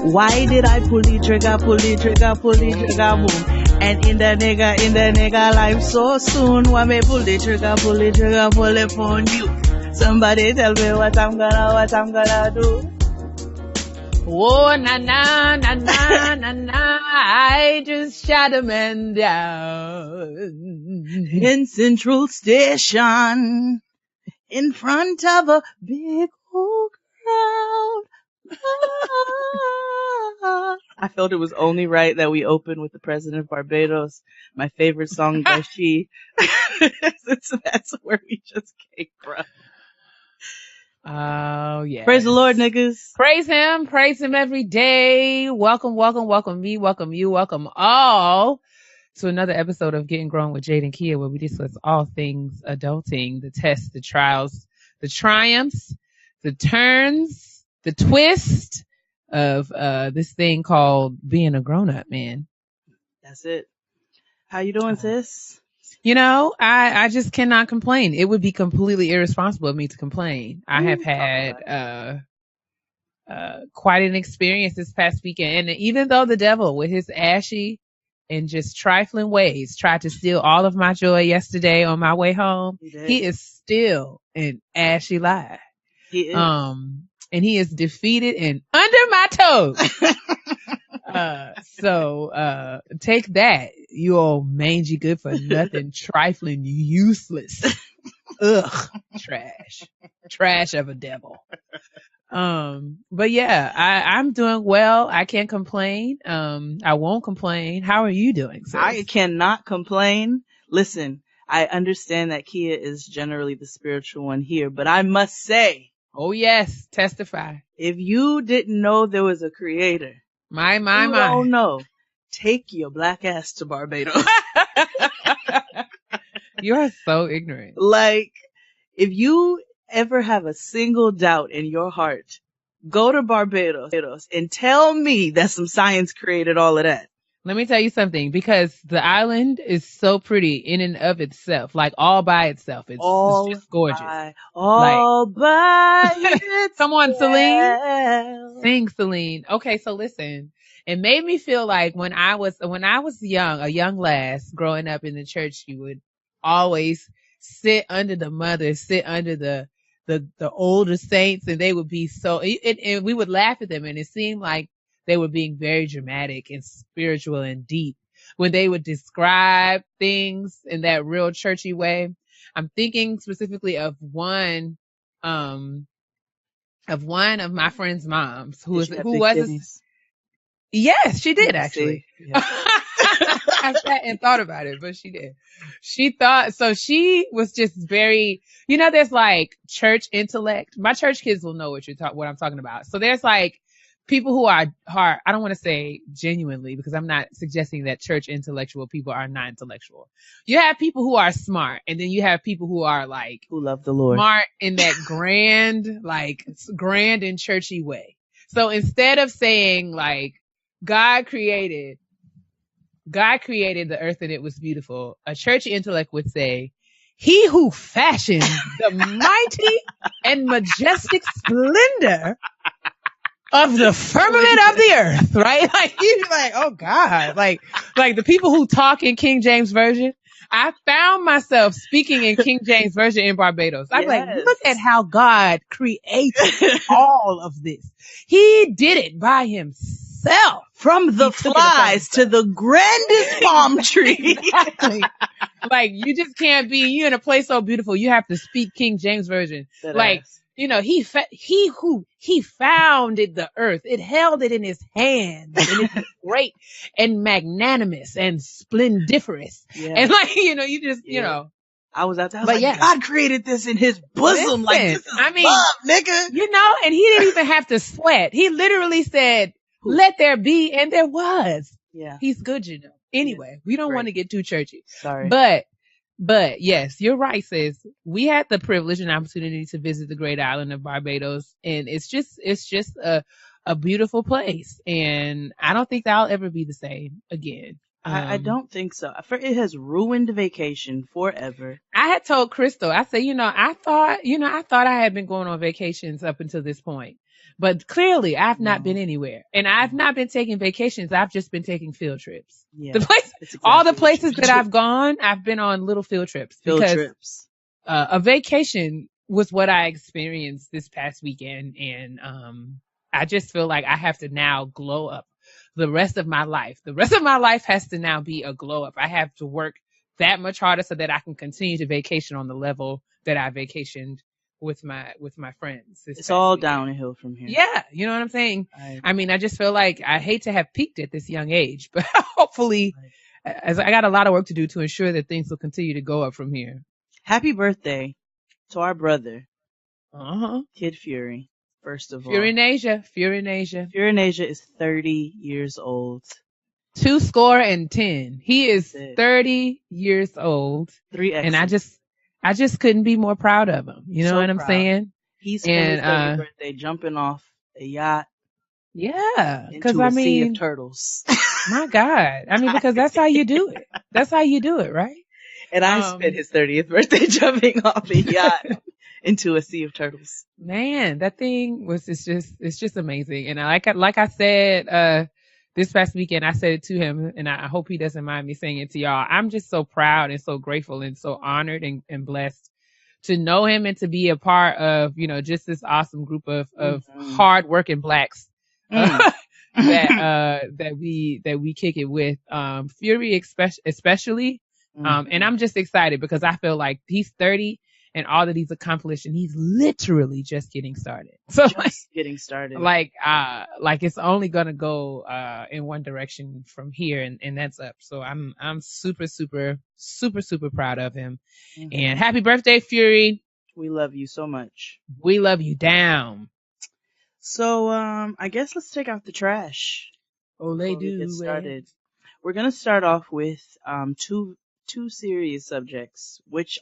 Why did I pull the trigger, boom? And in the nigga life so soon. Why me pull the trigger, pull it on you? Somebody tell me what I'm gonna do. Oh, na, I just shot a man down in Central Station in front of a big old crowd. I felt it was only right that we open with the President of Barbados, my favorite song by She. That's where we just came from. Oh, yeah. Praise the Lord, niggas. Praise him every day. Welcome me, welcome you, welcome all to another episode of Getting Grown with Jade and Keia, where we discuss all things adulting, the tests, the trials, the triumphs, the turns, the twist of this thing called being a grown-up, man. That's it. How you doing, sis? You know, I just cannot complain. It would be completely irresponsible of me to complain. I have had quite an experience this past weekend. And even though the devil, with his ashy and just trifling ways, tried to steal all of my joy yesterday on my way home, he is still an ashy lie. He is. And he is defeated and under my toes. So take that, you old mangy good for nothing, trifling, useless. Ugh, trash of a devil. But yeah, I'm doing well. I can't complain. I won't complain. How are you doing, sis? I cannot complain. Listen, I understand that Keia is generally the spiritual one here, but I must say, oh yes, testify. If you didn't know there was a creator, my. Oh no, take your black ass to Barbados. You are so ignorant. Like, if you ever have a single doubt in your heart, go to Barbados and tell me that some science created all of that. Let me tell you something, because the island is so pretty in and of itself, like all by itself. It's just gorgeous. By itself. Come on, Celine. Sing, Celine. Okay, so listen. It made me feel like when I was young, a young lass growing up in the church, you would always sit under the mothers, sit under the older saints, and they would be so, and we would laugh at them, and it seemed like they were being very dramatic and spiritual and deep when they would describe things in that real churchy way. I'm thinking specifically of one of my friend's moms who was yes, she did actually. Yeah. I sat and thought about it, but she did. She was just very, there's like church intellect. My church kids will know what I'm talking about. So there's like people who are hard. I don't want to say genuinely, because I'm not suggesting that church intellectual people are not intellectual. You have people who are smart, and then you have people who are like, who love the Lord, smart in that grand and churchy way. So instead of saying like, God created the earth and it was beautiful, a churchy intellect would say, he who fashioned the mighty and majestic splendor of the firmament of the earth, right? Like, you're like, oh God, like the people who talk in King James Version. I found myself speaking in King James Version in Barbados. I'm like, look at how God created all of this. He did it by himself. From the flies to the grandest palm tree. Exactly. Like, you just can't be, you're in a place so beautiful, you have to speak King James Version. He founded the earth. It held it in his hands, and it's great and magnanimous and splendiferous. Yeah. And like, I was out there. I was God created this in his bosom. Listen, like, this is love, nigga. And he didn't even have to sweat. He literally said, let there be, and there was. Yeah. He's good, Anyway, we don't want to get too churchy. Sorry. But yes, you're right, sis. We had the privilege and opportunity to visit the great island of Barbados, and it's just a beautiful place. And I don't think that'll ever be the same again. I don't think so. It has ruined vacation forever. I had told Crystal, I said, I thought I had been going on vacations up until this point, but clearly I've not been No. anywhere, and I've not been taking vacations. I've just been taking field trips. Yeah, The place, exactly all the what places you that do. I've gone, I've been on little field trips Field because trips. a vacation was what I experienced this past weekend, and I just feel like I have to now glow up the rest of my life. The rest of my life has to now be a glow up. I have to work that much harder so that I can continue to vacation on the level that I vacationed with my friends. It's all weekend. downhill from here. Yeah, you know what I'm saying? I mean, I just feel like I hate to have peaked at this young age, but hopefully, as I got a lot of work to do to ensure that things will continue to go up from here. Happy birthday to our brother, Uh-huh. Kid Fury. First of all, Fury Nasia. Fury Nasia is 30 years old. 210. He is 30 years old. 3X. And I just couldn't be more proud of him. You know what I'm saying? He spent his 30th birthday jumping off a yacht. Yeah. Into a sea of turtles. My God. I mean, because that's how you do it. That's how you do it, right? And I spent his 30th birthday jumping off a yacht into a sea of turtles. Man, that thing was, it's just amazing. And like I said, this past weekend, I said it to him, and I hope he doesn't mind me saying it to y'all. I'm just so proud and so grateful and so honored and blessed to know him and to be a part of, just this awesome group of hardworking Blacks that we kick it with. Fury especially. And I'm just excited because I feel like he's 30 and all that he's accomplished, and he's literally just getting started. So getting started. Like it's only gonna go in one direction from here, and that's up. So I'm super, super, super, super proud of him. Mm-hmm. And happy birthday, Fury. We love you so much. We love you down. So I guess let's take out the trash. Oh, they do. Get started. We're gonna start off with two serious subjects, which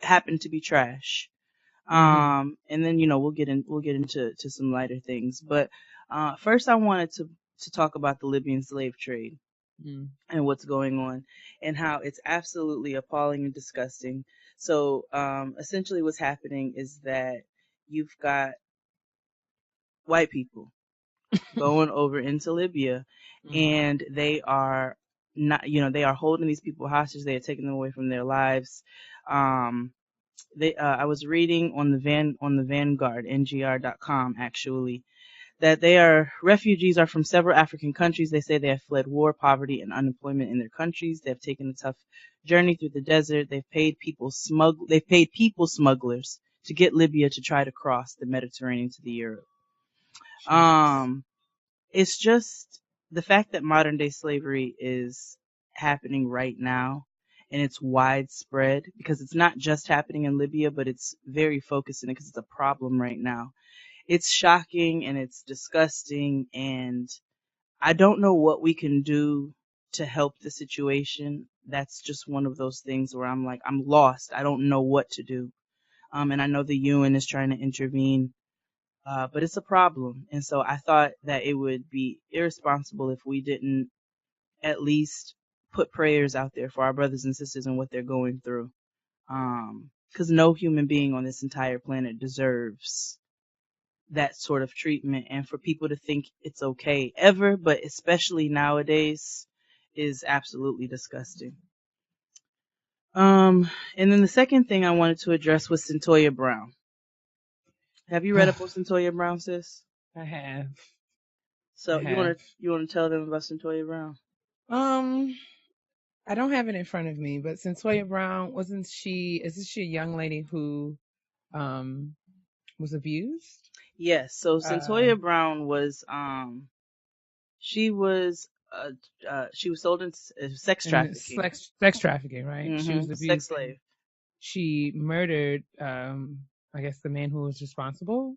happen to be trash. And then we'll get into some lighter things. But first, I wanted to talk about the Libyan slave trade and what's going on and how it's absolutely appalling and disgusting. So essentially, what's happening is that you've got white people going over into Libya, and they are not, they are holding these people hostage. They are taking them away from their lives. I was reading on the Vanguard, ngr.com actually, that refugees are from several African countries. They say they have fled war, poverty, and unemployment in their countries. They have taken a tough journey through the desert. They've paid people smugglers to get Libya to try to cross the Mediterranean to the Europe. It's just the fact that modern day slavery is happening right now, and it's widespread because it's not just happening in Libya, but it's very focused in it because it's a problem right now. It's shocking and it's disgusting, and I don't know what we can do to help the situation. That's just one of those things where I'm like, I'm lost. I don't know what to do. And I know the UN is trying to intervene, but it's a problem. And so I thought that it would be irresponsible if we didn't at least put prayers out there for our brothers and sisters and what they're going through. Because no human being on this entire planet deserves that sort of treatment, and for people to think it's okay ever, but especially nowadays, is absolutely disgusting. And then the second thing I wanted to address was Cyntoia Brown. Have you read up on Cyntoia Brown, sis? I have. So you want to tell them about Cyntoia Brown? I don't have it in front of me, but Cyntoia Brown, isn't she a young lady who was abused? Yes. So Cyntoia Brown was she was sold in sex trafficking. Sex trafficking, right? Mm-hmm. She was abused. Sex slave. She murdered I guess the man who was responsible.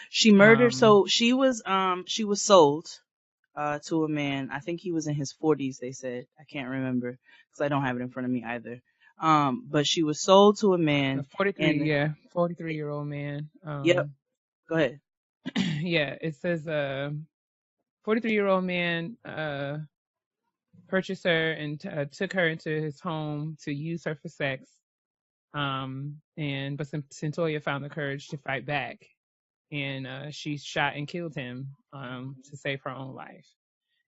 She murdered. So she was sold to a man. I think he was in his 40s. They said. I can't remember because I don't have it in front of me either. But she was sold to a man. 43-year-old man. Yep. Go ahead. Yeah, it says 43-year-old man purchased her and took her into his home to use her for sex. But Cyntoia found the courage to fight back, and she shot and killed him to save her own life.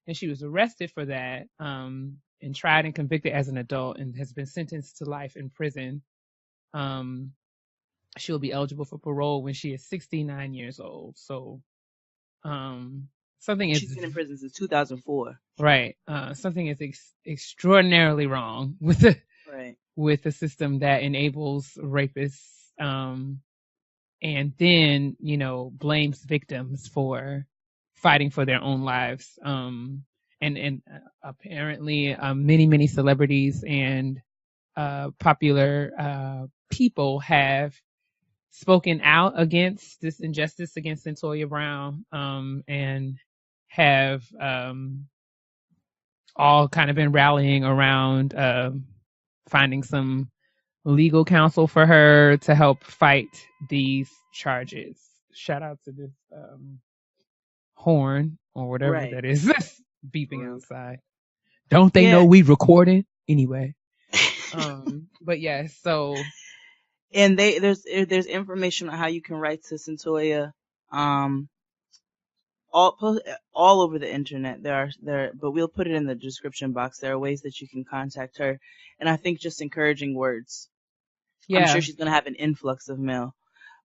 And she was arrested for that, and tried and convicted as an adult, and has been sentenced to life in prison. She'll be eligible for parole when she is 69 years old. So, she's been in prison since 2004. Right. Something is extraordinarily wrong with the with the system that enables rapists, and then blames victims for fighting for their own lives. And apparently, many celebrities and popular people have spoken out against this injustice against Cyntoia Brown, and have all kind of been rallying around finding some legal counsel for her to help fight these charges. Shout out to this horn or whatever that is beeping outside. Don't they know we recording anyway? But yes, so. And there's information on how you can write to Cyntoia, all over the internet. But we'll put it in the description box. There are ways that you can contact her, and I think just encouraging words. Yeah. I'm sure she's gonna have an influx of mail,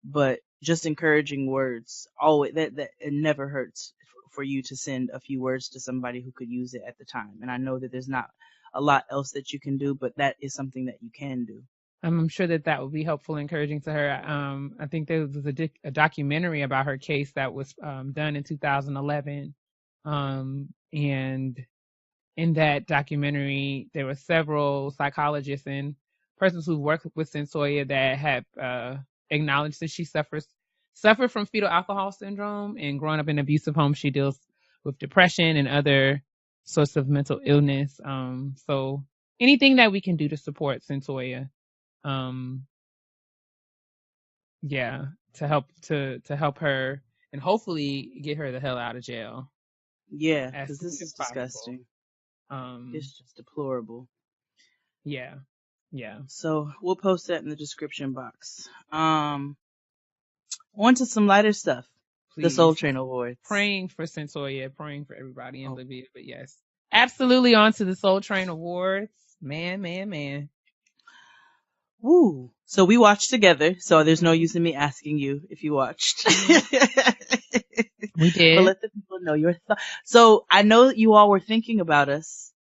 but just encouraging words. Always that it never hurts for you to send a few words to somebody who could use it at the time. And I know that there's not a lot else that you can do, but that is something that you can do. I'm sure that would be helpful and encouraging to her. I think there was a documentary about her case that was done in 2011. And in that documentary, there were several psychologists and persons who worked with Cyntoia that have acknowledged that she suffered from fetal alcohol syndrome, and growing up in an abusive home, she deals with depression and other sorts of mental illness. So anything that we can do to support Cyntoia. To help her and hopefully get her the hell out of jail. Yeah, because this is disgusting. It's just deplorable. Yeah. So we'll post that in the description box. On to some lighter stuff. Please. The Soul Train Awards. Praying for Cyntoia, praying for everybody in Libya, but yes, absolutely on to the Soul Train Awards. Man. Woo. So we watched together, so there's no use in me asking you if you watched. We did. But let the people know your thoughts. So I know that you all were thinking about us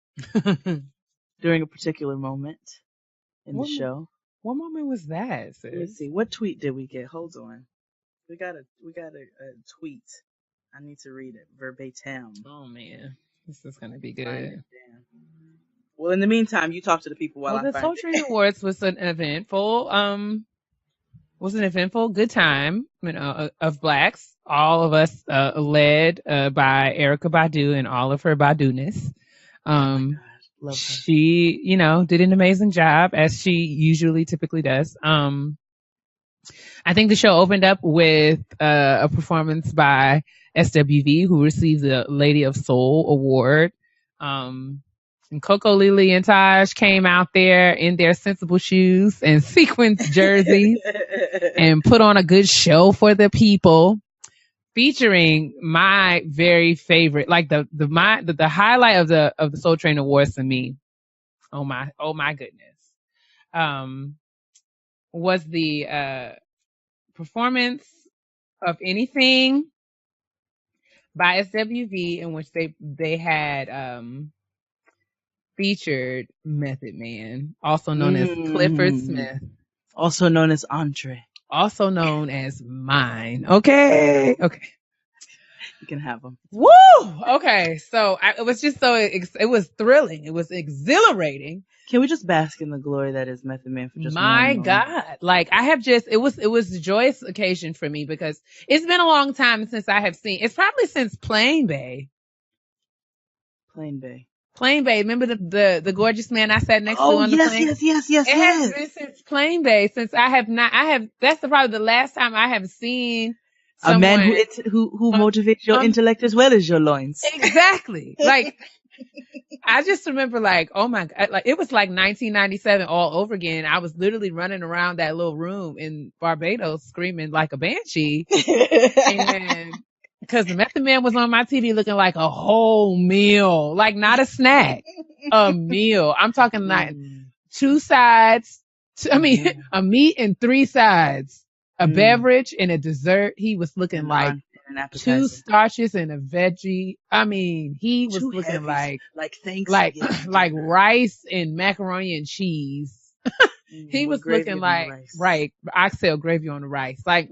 during a particular moment in the show. What moment was that, sis? Let's see. What tweet did we get? Hold on. We got a tweet. I need to read it verbatim. Oh man. This is going to be good. Well, in the meantime, you talk to the people while I find it. The Soul Train Awards was an eventful good time, of Blacks. All of us, led, by Erykah Badu and all of her Badu-ness. Love her. She, did an amazing job, as she usually typically does. I think the show opened up with, a performance by SWV, who received the Lady of Soul Award. And Coco, Lily, and Taj came out there in their sensible shoes and sequins jerseys and put on a good show for the people, featuring my very favorite, like the highlight of the Soul Train Awards to me. Oh my goodness. Was the performance of Anything by SWV, in which they had featured Method Man, also known as Clifford Smith, also known as Andre, also known as Mine. Okay. You can have them. Woo! Okay, so it was just it was thrilling. It was exhilarating. Can we just bask in the glory that is Method Man for just my one God? Like it was a joyous occasion for me, because it's been a long time since I have seen. It's probably since Plain Bay. Remember the gorgeous man I sat next to on the plane? Yes. It has been since Plain Bay, since that's probably the last time I have seen someone, a man who motivates your intellect as well as your loins. Exactly. Like, I just remember like, oh my God, like it was like 1997 all over again. I was literally running around that little room in Barbados screaming like a banshee. And because the Method Man was on my TV looking like a whole meal, like not a snack, a meal. I'm talking like 2 sides. I mean, a meat and 3 sides, a beverage and a dessert. He was looking like 2 starches and a veggie. I mean, he was looking like Thanksgiving, like rice and macaroni and cheese. He was looking like oxtail gravy on the rice. Like,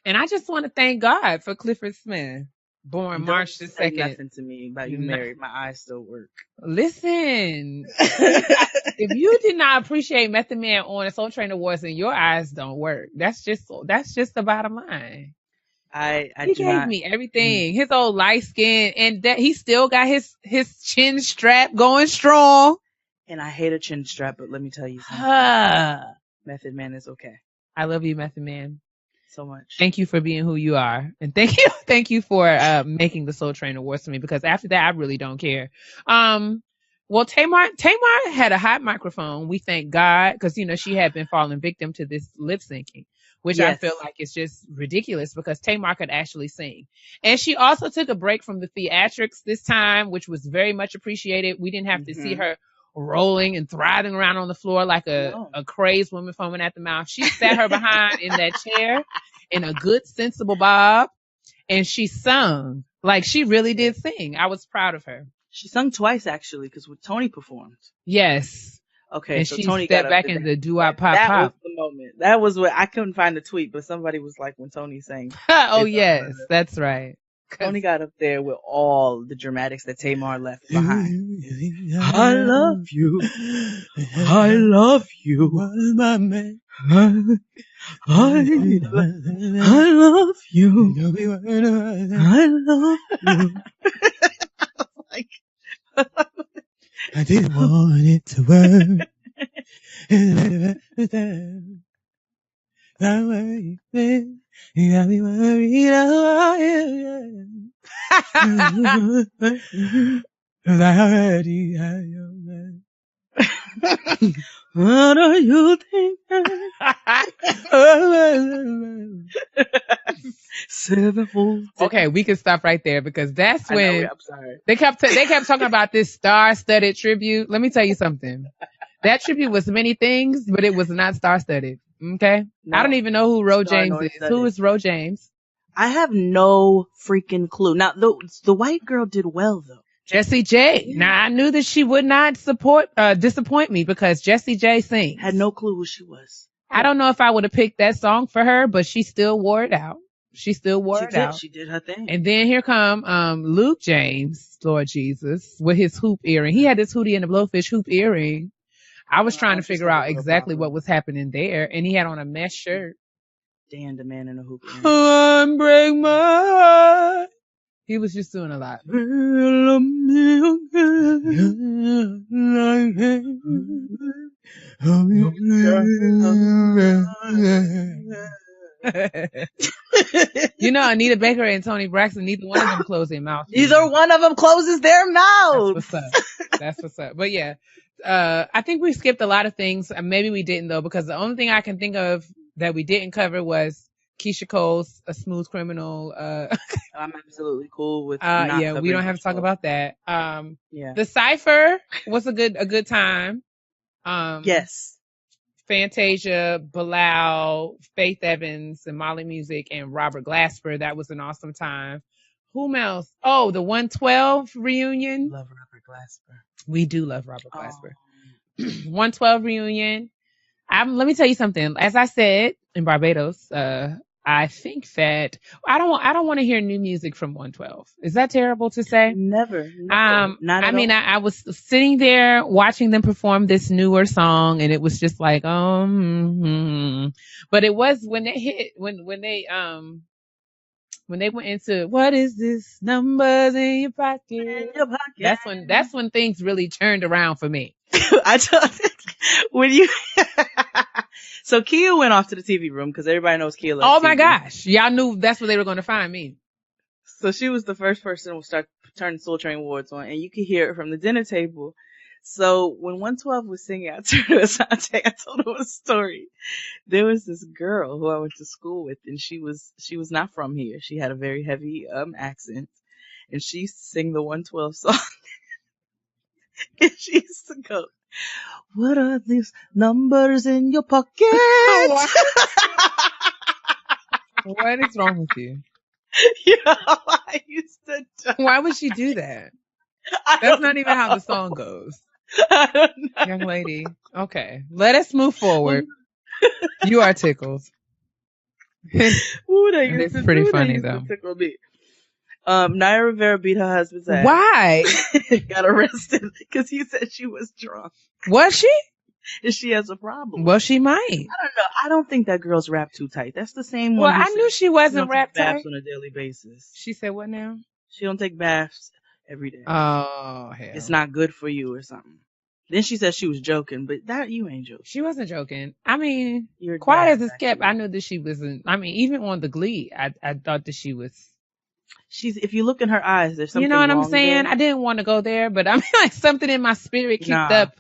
And I just want to thank God for Clifford Smith, born March the 2nd. Say nothing to me about you married. My eyes still work. Listen, if you did not appreciate Method Man on a Soul Train Awards, then your eyes don't work. That's just the bottom line. He gave me everything. His old light skin, and that he still got his chin strap going strong. And I hate a chin strap, but let me tell you something. Method Man is okay. I love you, Method Man, so much. Thank you for being who you are, and thank you for making the Soul Train Awards to me, because after that I really don't care. Well, Tamar had a hot microphone. We thank God, because she had been falling victim to this lip syncing, which I feel like is just ridiculous, because Tamar could actually sing. And she also took a break from the theatrics this time, which was very much appreciated. We didn't have to see her rolling and thriving around on the floor like a crazed woman foaming at the mouth. She sat her behind in that chair in a good, sensible bob, and she sung. Like, she really did sing. I was proud of her. She sung twice, actually, because Tony performed. Yes. Okay, and so she Tony stepped got back in the doo-wop pop. That was the moment. That was what I couldn't find the tweet, but somebody was like, when Tony sang. Oh yes, that's right. Tony got up there with all the dramatics that Tamar left behind. I love you. I love you. My man. I love you. I love you. Like, I didn't want it to work. You got me worried about you. Cause I already have your man. What are you thinking? 7 Okay, we can stop right there, because that's when I'm sorry. They kept talking about this star-studded tribute. Let me tell you something. That tribute was many things, but it was not star-studded. Okay? No. I don't even know who Ro James is. Who is Ro James? I have no freaking clue. Now, the white girl did well, though. Jessie J. Yeah. Now, I knew that she would not disappoint me, because Jessie J sings. Had no clue who she was. I don't know if I would have picked that song for her, but she still wore it out. She still wore it out. She did her thing. And then here come Luke James, Lord Jesus, with his hoop earring. He had this Hootie and the Blowfish hoop earring. I was trying to figure out exactly what was happening there, and he had on a mesh shirt. Dan, the man in a hoop earring. Break my heart. He was just doing a lot. Anita Baker and Tony Braxton, neither one of them close their mouth. Neither one of them closes their mouth. That's what's up. But yeah, I think we skipped a lot of things. Maybe we didn't, though, because the only thing I can think of that we didn't cover was Keisha Cole's A Smooth Criminal. I'm absolutely cool with yeah, we don't have to talk about that. Yeah. The Cypher was a good time. Yes. Fantasia, Bilal, Faith Evans, and Molly Music, and Robert Glasper. That was an awesome time. Whom else? Oh, the 112 reunion. Love Robert Glasper. We do love Robert Glasper. 112 reunion. Let me tell you something. As I said in Barbados, I think that I don't want to hear new music from 112. Is that terrible to say? Never. Not at all. I was sitting there watching them perform this newer song, and it was just like, but it was when they went into what is this numbers in your pocket? That's when things really turned around for me. I told when you. So Keia went off to the TV room because everybody knows Keia loves Oh my TV. gosh. Y'all knew that's where they were going to find me. So she was the first person to start turning Soul Train Awards on, and you could hear it from the dinner table. So when 112 was singing, I turned to Asante, I told him a story. There was this girl who I went to school with, and she was not from here. She had a very heavy accent, and she used to sing the 112 song. And she used to go, "What are these numbers in your pocket?" What is wrong with you? I used to die. Why would she do that? I That's don't not even how know. the song goes. I don't know. Young lady. Okay. Let us move forward. You are tickled. Ooh, they And used it's to pretty do, funny, they used though. to tickle me. Naya Rivera beat her husband's ass. Why? Got arrested because he said she was drunk. Was she? And she has a problem. Well, she might. I don't know. I don't think that girl's wrapped too tight. That's the same one. Well, who I said knew she she wasn't don't take wrapped baths tight. on a daily basis. She said what now? She don't take baths every day. Oh, hell. It's not good for you or something. Then she said she was joking, but that you ain't joking. She wasn't joking. I mean, You're quiet as dead, a skep, actually. I knew that she wasn't. I mean, even on the Glee, I thought that she was. She's. If you look in her eyes, there's something. You know what I'm wrong saying? there. I didn't want to go there, but I mean, like something in my spirit kicked Nah. up.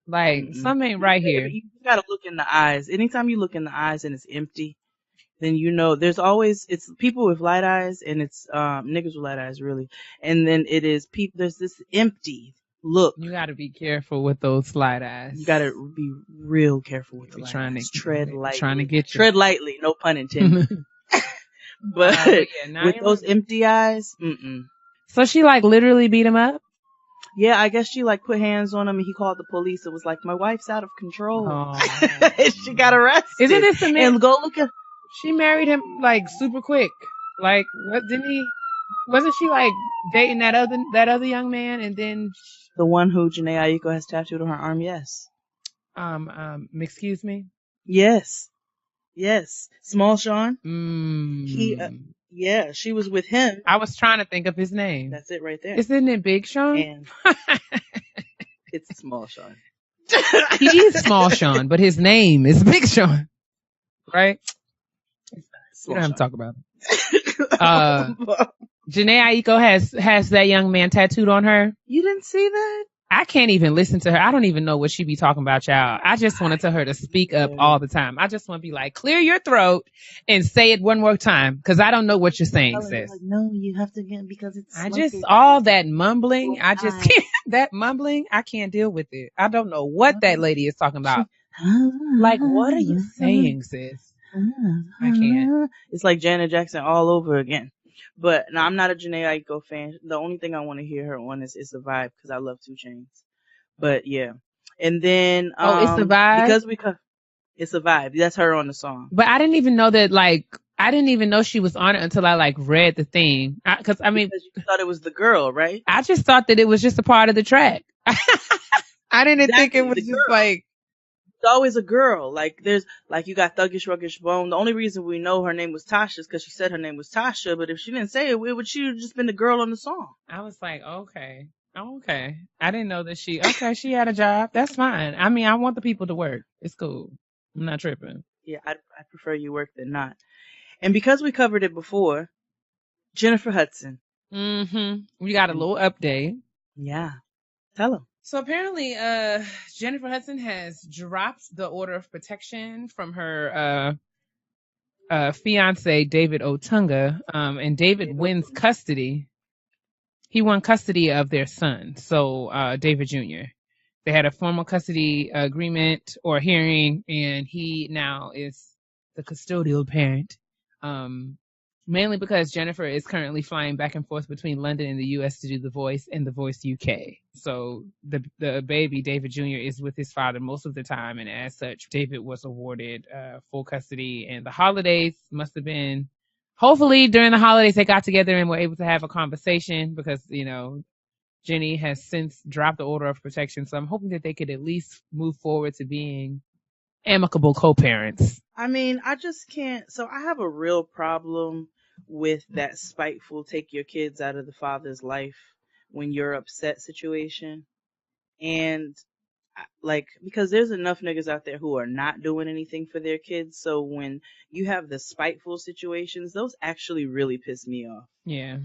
Like something ain't right here. You gotta look in the eyes. Anytime you look in the eyes and it's empty, then you know there's always, it's people with light eyes and it's niggas with light eyes really, and then it is people. There's this empty look. You got to be careful with those slight eyes. You gotta be real careful with the light trying eyes. to Tread lightly. Trying to get you. Tread lightly. No pun intended. But yeah, with those empty eyes, So she like literally beat him up? Yeah, I guess she like put hands on him and he called the police. It was like, my wife's out of control. Oh. And she got arrested. Isn't this the man? And go look at. She married him like super quick. Like what? Didn't he? Wasn't she like dating that other young man and then? The one who Janae Aiko has tattooed on her arm. Yes. Excuse me. Yes. Small Sean. He. Yeah, she was with him. I was trying to think of his name. That's it right there. Isn't it Big Sean? And it's Small Sean. He is Small Sean, but his name is Big Sean. Right? We don't have to talk about it. Janae Aiko has that young man tattooed on her. You didn't see that? I can't even listen to her. I don't even know what she be talking about, y'all. I just wanted to her to speak up all the time. I just want to be like, clear your throat and say it one more time, because I don't know what you're saying, sis. Like, no, you have to get, because it's. All that mumbling. I just can't. That mumbling, I can't deal with it. I don't know what that lady is talking about. Like, what are you saying, sis? I can't. It's like Janet Jackson all over again. But no, I'm not a Janae Aiko fan. The only thing I want to hear her on is It's a Vibe, because I love 2 Chainz. But yeah. And then It's a Vibe? Because It's a Vibe. That's her on the song. But I didn't even know that, like, I didn't even know she was on it until I like read the thing. Because you thought it was the girl, right? I just thought that it was just a part of the track. I didn't think it was just like. It's always a girl. Like there's like you got Thuggish Ruggish Bone. The only reason we know her name was Tasha is because she said her name was Tasha. But if she didn't say it, she would have just been the girl on the song. I was like, okay. I didn't know that she had a job. That's fine. I mean, I want the people to work. It's cool. I'm not tripping. Yeah, I prefer you work than not. And because we covered it before, Jennifer Hudson. We got a little update. Yeah. Tell them. So apparently, Jennifer Hudson has dropped the order of protection from her fiance, David Otunga, and David wins custody. He won custody of their son, so David Jr. They had a formal custody agreement or hearing, and he now is the custodial parent. Mainly because Jennifer is currently flying back and forth between London and the U.S. to do The Voice and The Voice UK. So the baby, David Jr., is with his father most of the time, and as such, David was awarded full custody. And the holidays must have been, hopefully during the holidays they got together and were able to have a conversation, because, you know, Jenny has since dropped the order of protection. So I'm hoping that they could at least move forward to being amicable co-parents. I mean, I just can't. So I have a real problem with that spiteful take your kids out of the father's life when you're upset situation. And like, because there's enough niggas out there who are not doing anything for their kids. So when you have the spiteful situations, those actually really piss me off. Yeah.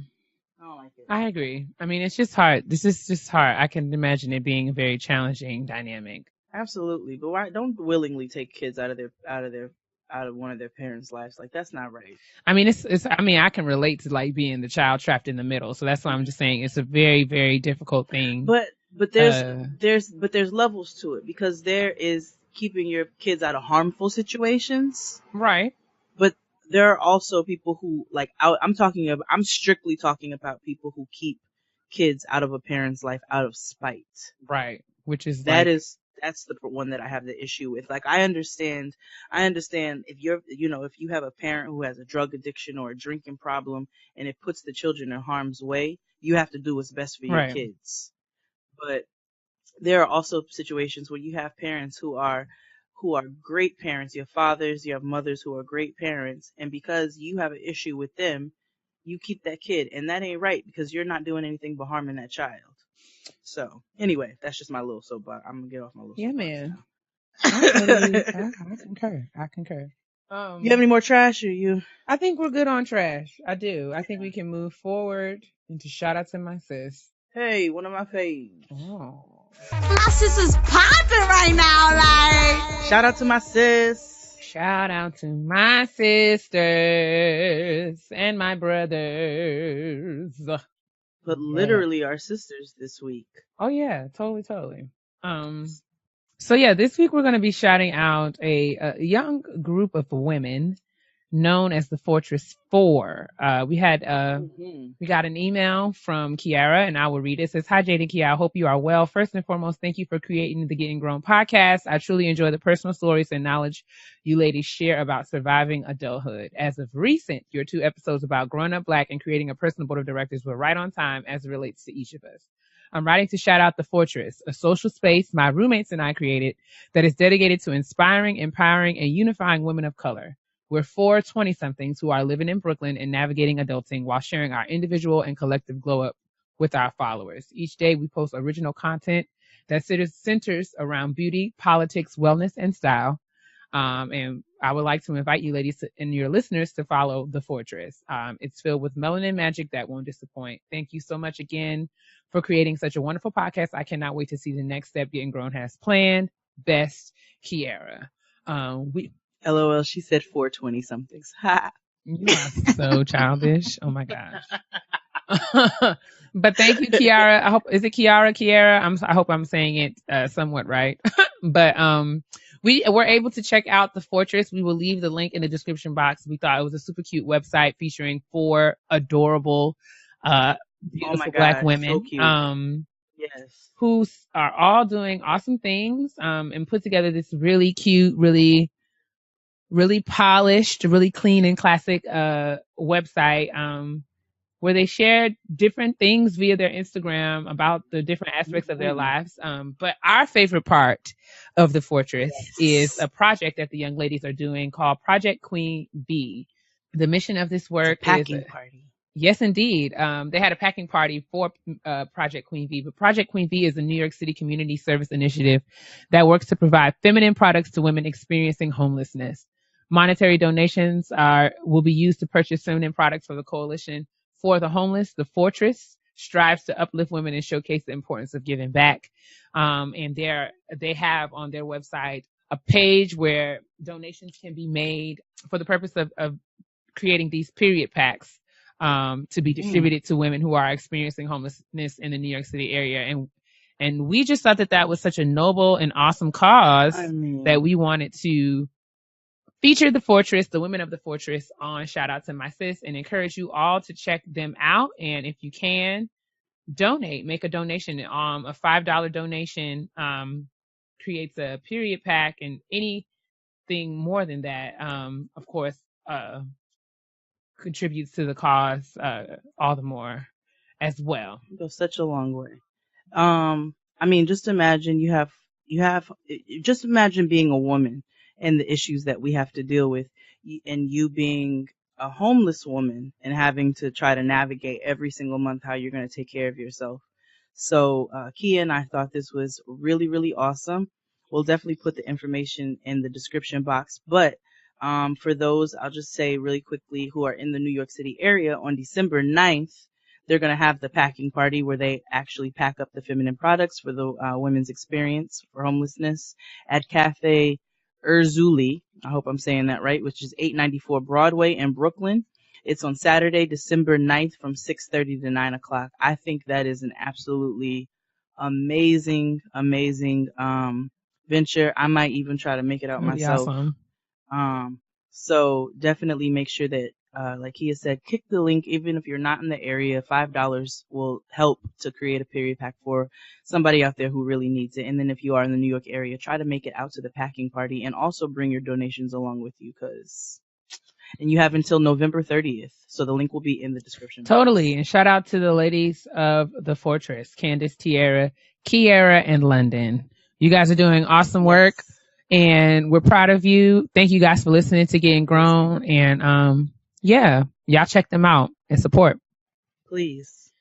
I don't like it. I agree. I mean, it's just hard. This is just hard. I can imagine it being a very challenging dynamic. Absolutely, but why don't willingly take kids out of one of their parents' lives? Like, that's not right. I mean, it's. I mean, I can relate to like being the child trapped in the middle. So that's why I'm just saying it's a very, very difficult thing. But there's levels to it, because there is keeping your kids out of harmful situations, right? but there are also people who, like, I'm strictly talking about people who keep kids out of a parent's life out of spite. Right. Which is That's the one that I have the issue with. Like, I understand if if you have a parent who has a drug addiction or a drinking problem and it puts the children in harm's way, you have to do what's best for your kids. But there are also situations where you have parents who are great parents. You have fathers, you have mothers who are great parents, and because you have an issue with them, you keep that kid, and that ain't right, because you're not doing anything but harming that child. So anyway, that's just my little soapbox. I'm gonna get off my little soapbox. Man. I concur. You have any more trash, or you? I think we're good on trash. I do. I think we can move forward into shout out to my sis. Hey, one of my faves. Oh. My sis is popping right now, like. Shout out to my sis. Shout out to my sisters and my brothers. But literally our sisters this week. Oh yeah, totally. So yeah, this week we're going to be shouting out a young group of women known as the Fourtress 4. We got an email from Kiara, and I will read it. It says, "Hi, Jade and Keia. I hope you are well. First and foremost, thank you for creating the Getting Grown podcast. I truly enjoy the personal stories and knowledge you ladies share about surviving adulthood. As of recent, your 2 episodes about growing up Black and creating a personal board of directors were right on time as it relates to each of us. I'm writing to shout out the Fourtress, a social space my roommates and I created that is dedicated to inspiring, empowering, and unifying women of color. We're 4 20-somethings who are living in Brooklyn and navigating adulting while sharing our individual and collective glow up with our followers. Each day we post original content that centers around beauty, politics, wellness, and style. And I would like to invite you ladies and your listeners to follow the Fourtress. It's filled with melanin magic that won't disappoint. Thank you so much again for creating such a wonderful podcast. I cannot wait to see the next step Getting Grown has planned. Best, Kiara." LOL, she said 420 somethings. Ha. You are so childish. Oh my gosh. But thank you, Kiara. Is it Kiara? I hope I'm saying it somewhat right. But we were able to check out the Fourtress. We will leave the link in the description box. We thought it was a super cute website featuring 4 adorable, beautiful Black women. So cute. Yes. Who are all doing awesome things and put together this really cute, really polished, really clean and classic website where they share different things via their Instagram about the different aspects of their lives. But our favorite part of the Fourtress is a project that the young ladies are doing called Project Queen Bee. The mission of this work is a packing party. Yes, indeed. They had a packing party for Project Queen Bee, but Project Queen Bee is a New York City community service initiative that works to provide feminine products to women experiencing homelessness. Monetary donations will be used to purchase feminine products for the coalition for the homeless. The Fourtress strives to uplift women and showcase the importance of giving back. And they have on their website a page where donations can be made for the purpose of creating these period packs to be distributed to women who are experiencing homelessness in the New York City area. And we just thought that was such a noble and awesome cause that we wanted to feature the Fourtress, the women of the Fourtress, on Shout Out to My Sis, and encourage you all to check them out. And if you can, make a donation. A $5 donation creates a period pack, and anything more than that, of course, contributes to the cause all the more as well. It goes such a long way. I mean, just imagine just imagine being a woman and the issues that we have to deal with, and you being a homeless woman and having to try to navigate every single month how you're going to take care of yourself. So Keia and I thought this was really, really awesome. We'll definitely put the information in the description box. But for those, I'll just say really quickly, who are in the New York City area, on December 9th, they're going to have the packing party where they actually pack up the feminine products for the women's experience for homelessness at Cafe Erzuli. I hope I'm saying that right, which is 894 Broadway in Brooklyn. It's on Saturday, December 9th from 6:30 to 9 o'clock. I think that is an absolutely amazing venture. I might even try to make it out myself. Awesome. So definitely make sure that, like Keia said, click the link. Even if you're not in the area, $5 will help to create a period pack for somebody out there who really needs it. And then if you are in the New York area, try to make it out to the packing party and also bring your donations along with you, and you have until November 30th. So the link will be in the description. Totally. And shout out to the ladies of the Fourtress, Candace, Tiara, Kiara, and London. You guys are doing awesome work. And we're proud of you. Thank you guys for listening to Getting Grown. And y'all check them out and support. Please.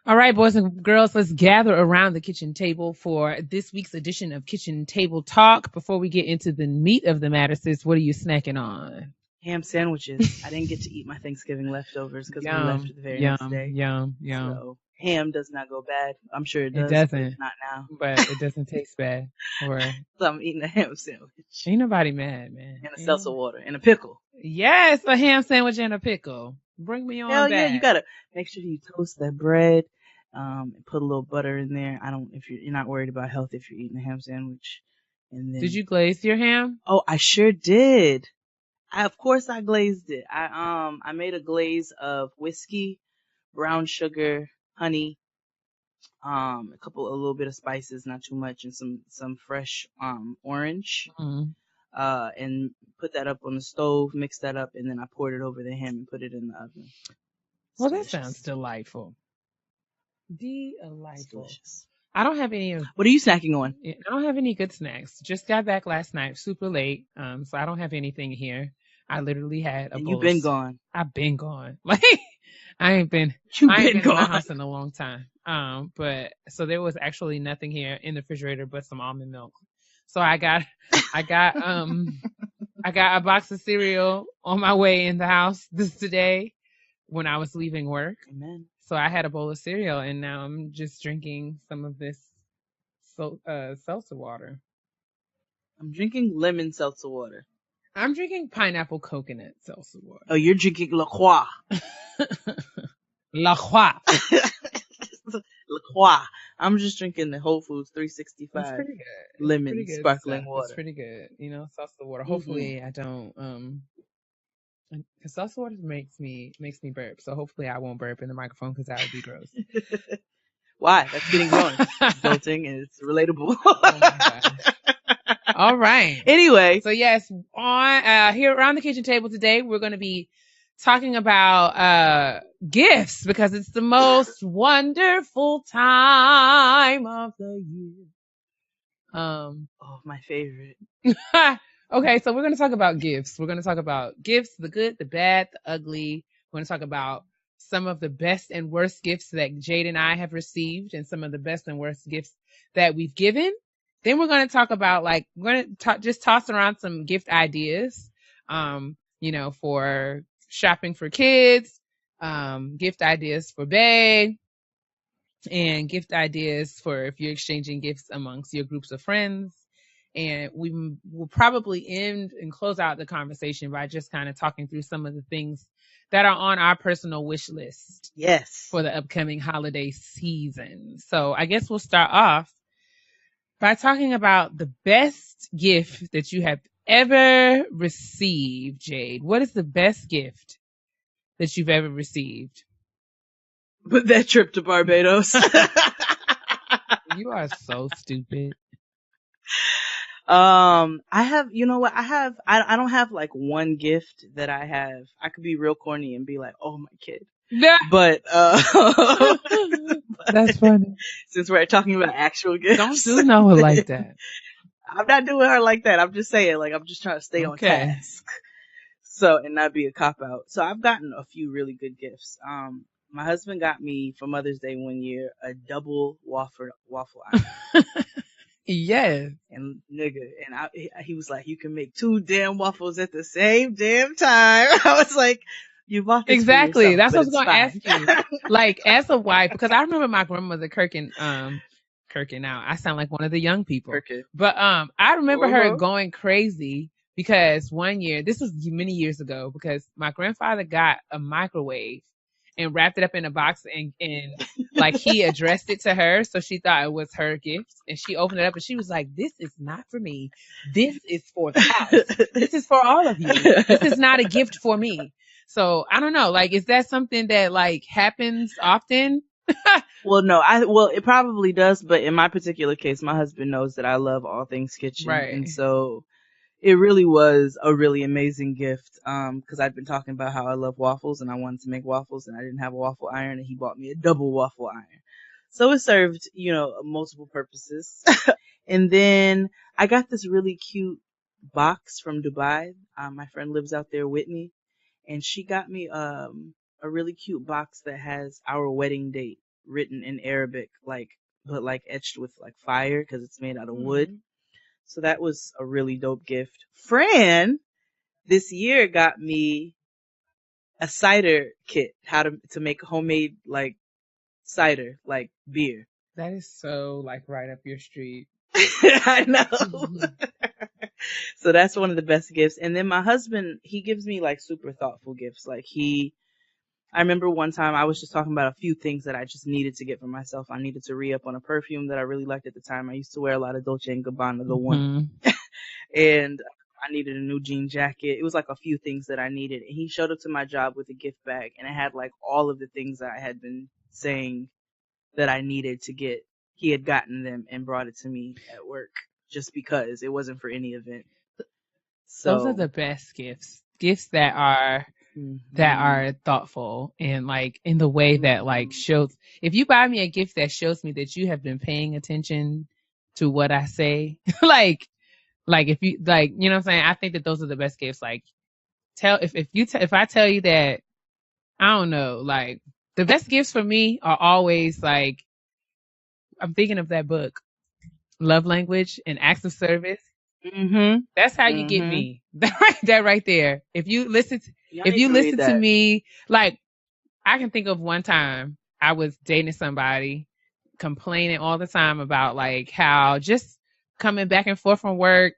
All right, boys and girls, let's gather around the kitchen table for this week's edition of Kitchen Table Talk. Before we get into the meat of the matter, sis, what are you snacking on? Ham sandwiches. I didn't get to eat my Thanksgiving leftovers because we left the very next day. Yum. So ham does not go bad. I'm sure it does. It doesn't. Not now. But it doesn't taste bad. So I'm eating a ham sandwich. Ain't nobody mad, man. And a seltzer water and a pickle. Yes, a ham sandwich and a pickle. Bring me on Hell back. yeah, you gotta make sure you toast that bread. And put a little butter in there. If you're not worried about health if you're eating a ham sandwich. And then, did you glaze your ham? Oh, I sure did. Of course I glazed it. I made a glaze of whiskey, brown sugar, honey, a little bit of spices, not too much, and some fresh orange. And put that up on the stove, mix that up, and then I poured it over the ham and put it in the oven. Well, that sounds delightful. Delicious. I don't have any. What are you snacking on? I don't have any good snacks. Just got back last night, super late. So I don't have anything here. I literally had a bowl. You've been gone. I've been gone. Like I ain't been in my house in a long time. But so there was actually nothing here in the refrigerator but some almond milk. So I got a box of cereal on my way in the house today when I was leaving work. Amen. So I had a bowl of cereal, and now I'm just drinking some of this seltzer water. I'm drinking lemon seltzer water. I'm drinking pineapple coconut seltzer water. Oh, you're drinking La Croix. La Croix. La Croix. I'm just drinking the Whole Foods 365 That's pretty good. lemon pretty good sparkling stuff. water. It's pretty good. Seltzer water. Hopefully I don't because seltzer water makes me burp. So hopefully I won't burp in the microphone because that would be gross. Why? That's getting going. It's built-in and it's relatable. Oh my gosh. All right. Anyway. So yes, on here around the kitchen table today, we're going to be talking about gifts because it's the most wonderful time of the year. My favorite. Okay, so we're going to talk about gifts. We're going to talk about gifts, the good, the bad, the ugly. We're going to talk about some of the best and worst gifts that Jade and I have received and some of the best and worst gifts that we've given. Then we're going to talk about, we're going to just toss around some gift ideas, for shopping for kids, gift ideas for bae, and gift ideas for if you're exchanging gifts amongst your groups of friends. And we will probably end and close out the conversation by just kind of talking through some of the things that are on our personal wish list. Yes. For the upcoming holiday season. So I guess we'll start off by talking about the best gift that you have ever received, Jade. What is the best gift that you've ever received? But that trip to Barbados. You are so stupid. I have, I don't have one gift that I have. I could be real corny and be like, oh, my kid. Yeah. But, that's funny. Since we're talking about actual gifts. Don't do no one like that. I'm not doing her like that. I'm just saying, I'm just trying to stay on task. So, and not be a cop-out. So I've gotten a few really good gifts. My husband got me for Mother's Day one year a double waffle iron. Yeah. And he was like, you can make 2 damn waffles at the same damn time. I was like, You bought this Exactly. for yourself, That's what I was but going it's to ask fine. you. Like, as a wife, because I remember my grandmother Kirkin now. I sound like one of the young people. Okay. But I remember her Uh-huh. going crazy because one year, this was many years ago, because my grandfather got a microwave and wrapped it up in a box and like he addressed it to her, so she thought it was her gift, and she opened it up and she was like, "This is not for me. This is for the house. This is for all of you. This is not a gift for me." So I don't know, like, is that something that like happens often? Well, no, it probably does, but in my particular case, my husband knows that I love all things kitchen. Right. And so it really was a really amazing gift. Cause I'd been talking about how I love waffles and I wanted to make waffles and I didn't have a waffle iron, and he bought me a double waffle iron. So it served, multiple purposes. And then I got this really cute box from Dubai. My friend lives out there, Whitney, and she got me, a really cute box that has our wedding date written in Arabic, but etched with like fire, because it's made out of wood. So that was a really dope gift. Fran this year got me a cider kit, how to make homemade like cider, like beer. That is so like right up your street. I know. So that's one of the best gifts. And then my husband, he gives me like super thoughtful gifts. I remember one time I was just talking about a few things that I just needed to get for myself. I needed to re-up on a perfume that I really liked at the time. I used to wear a lot of Dolce & Gabbana, the one. And I needed a new jean jacket. It was like a few things that I needed. And he showed up to my job with a gift bag, and it had like all of the things that I had been saying that I needed to get. He had gotten them and brought it to me at work just because it wasn't for any event. So those are the best gifts. Gifts that are thoughtful and like in the way that like shows. If you buy me a gift that shows me that you have been paying attention to what I say, like if you like, you know what I'm saying? I think that those are the best gifts. Like if I tell you that, I don't know, like the best gifts for me are always like, I'm thinking of that book, Love Language and Acts of Service. That's how you get me. That right there. If you listen to me, like I can think of one time I was dating somebody, complaining all the time about like how just coming back and forth from work.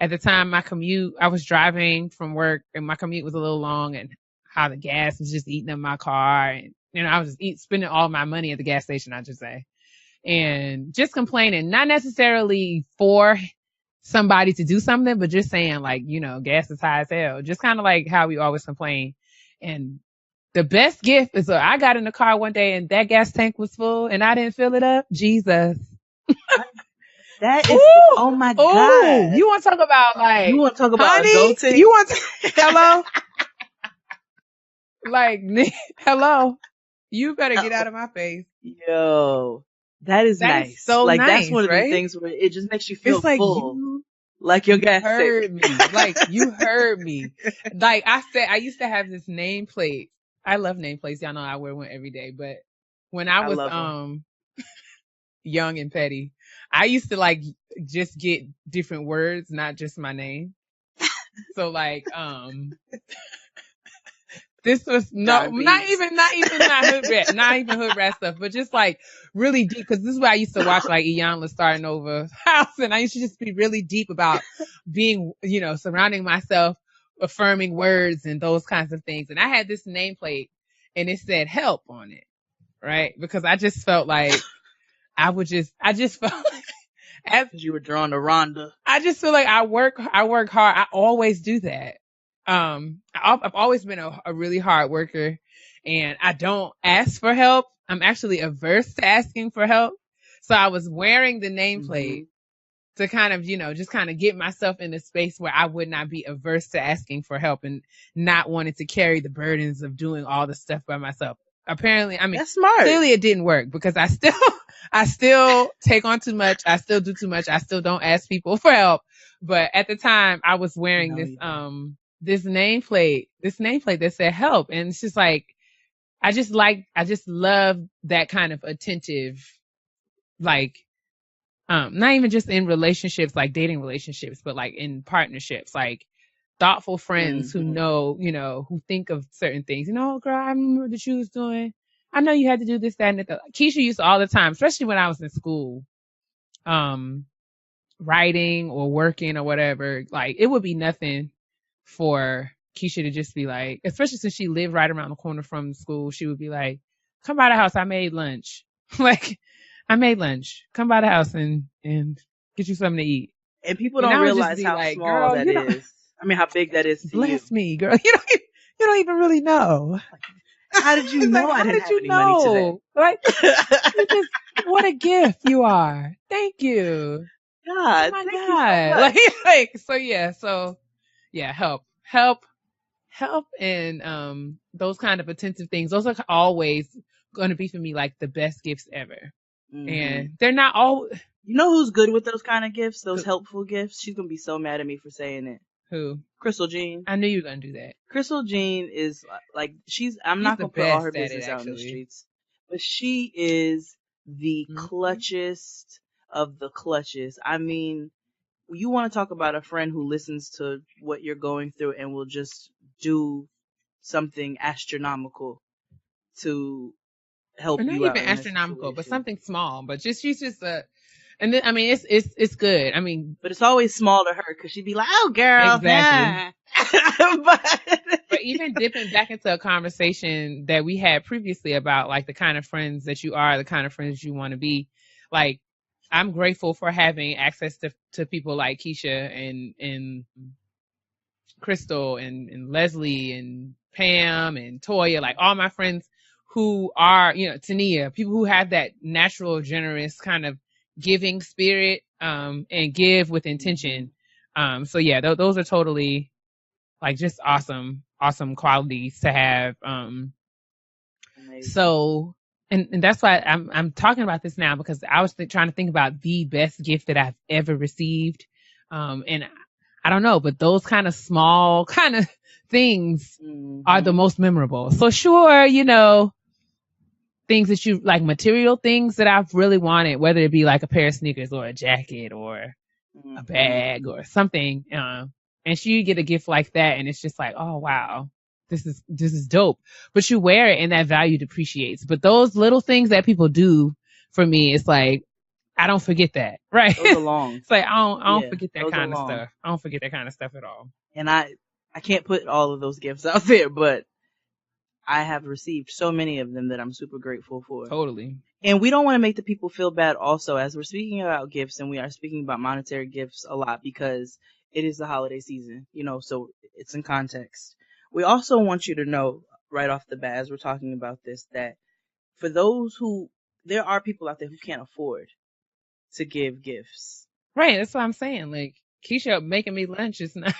At the time, I was driving from work and my commute was a little long, and how the gas was just eating up my car, and I was just spending all my money at the gas station, I should say, and just complaining, not necessarily for somebody to do something, but just saying like, gas is high as hell. Just kind of like how we always complain. And the best gift is I got in the car one day and that gas tank was full and I didn't fill it up. Jesus. That is, oh my God. You want to talk about like, you want to talk about honey, adulting? You want to, hello? Like, hello? You better get out of my face. Yo, that is nice. Is so like nice, that's one of right? the things where it just makes you feel it's like full. Like your gas heard me. Like you heard me. Like I said, I used to have this nameplate. I love nameplates. Y'all know I wear one every day. But when I was young and petty, I used to like just get different words, not just my name. So like this was not even hood rat stuff, but just like really deep, because this is why I used to watch like Iyanla Starting Over House, and I used to just be really deep about being, surrounding myself, affirming words and those kinds of things. And I had this nameplate and it said help on it, right? Because I just felt like I just felt like as you were drawn to Rhonda. I just feel like I work hard. I always do that. I've always been a really hard worker, and I don't ask for help. I'm actually averse to asking for help. So I was wearing the nameplate to kind of, just kind of get myself in a space where I would not be averse to asking for help and not wanting to carry the burdens of doing all the stuff by myself. Apparently, that's smart. Clearly it didn't work, because I still take on too much. I still do too much. I still don't ask people for help. But at the time I was wearing this nameplate that said help. And it's just like, I just love that kind of attentive, like, not even just in relationships, like dating relationships, but like in partnerships. Like thoughtful friends who know, who think of certain things. Girl, I remember what you was doing. I know you had to do this, that, and that. Keisha used to all the time, especially when I was in school, writing or working or whatever. Like, it would be nothing for Keisha to just be like, especially since she lived right around the corner from school, she would be like, come by the house, I made lunch. Like, I made lunch. Come by the house and get you something to eat. And people don't realize how small that is. I mean, how big that is to you. Bless me, girl. You don't even really know. How did you know I didn't have any money today? Like, what a gift you are. Thank you. God, oh my thank God. You so much. So yeah, help and those kind of attentive things. Those are always going to be for me like the best gifts ever. Mm-hmm. And they're not all. You know who's good with those kind of gifts? Those helpful gifts? She's going to be so mad at me for saying it. Who? Crystal Jean. I knew you were going to do that. Crystal Jean is like, I'm not going to put all her business out in the streets, but she is the clutchest of the clutches. I mean, you want to talk about a friend who listens to what you're going through and will just do something astronomical to help you out. Not even astronomical, but something small. But she's just and then, I mean, it's good. I mean, but it's always small to her because she'd be like, "Oh, girl." Exactly. But even dipping back into a conversation that we had previously about like the kind of friends that you are, the kind of friends you want to be, like, I'm grateful for having access to people like Keisha and Crystal and Leslie and Pam and Toya, like all my friends who are, Tania, people who have that natural, generous kind of giving spirit, and give with intention. So yeah, those are totally like just awesome qualities to have. So, and that's why I'm talking about this now, because I was trying to think about the best gift that I've ever received. And I don't know, but those kind of small kind of things are the most memorable. So sure, things that you like, material things that I've really wanted, whether it be like a pair of sneakers or a jacket or a bag or something. And she get a gift like that, and it's just like, oh wow, this is dope. But you wear it and that value depreciates. But those little things that people do for me, it's like, I don't forget that. Right. Those are long. It's like, I don't forget that kind of stuff. I don't forget that kind of stuff at all. And I can't put all of those gifts out there, but I have received so many of them that I'm super grateful for. Totally. And we don't want to make the people feel bad also, as we're speaking about gifts, and we are speaking about monetary gifts a lot because it is the holiday season, so it's in context. We also want you to know right off the bat, as we're talking about this, that for those there are people out there who can't afford to give gifts. Right. That's what I'm saying. Like, Keisha making me lunch is not.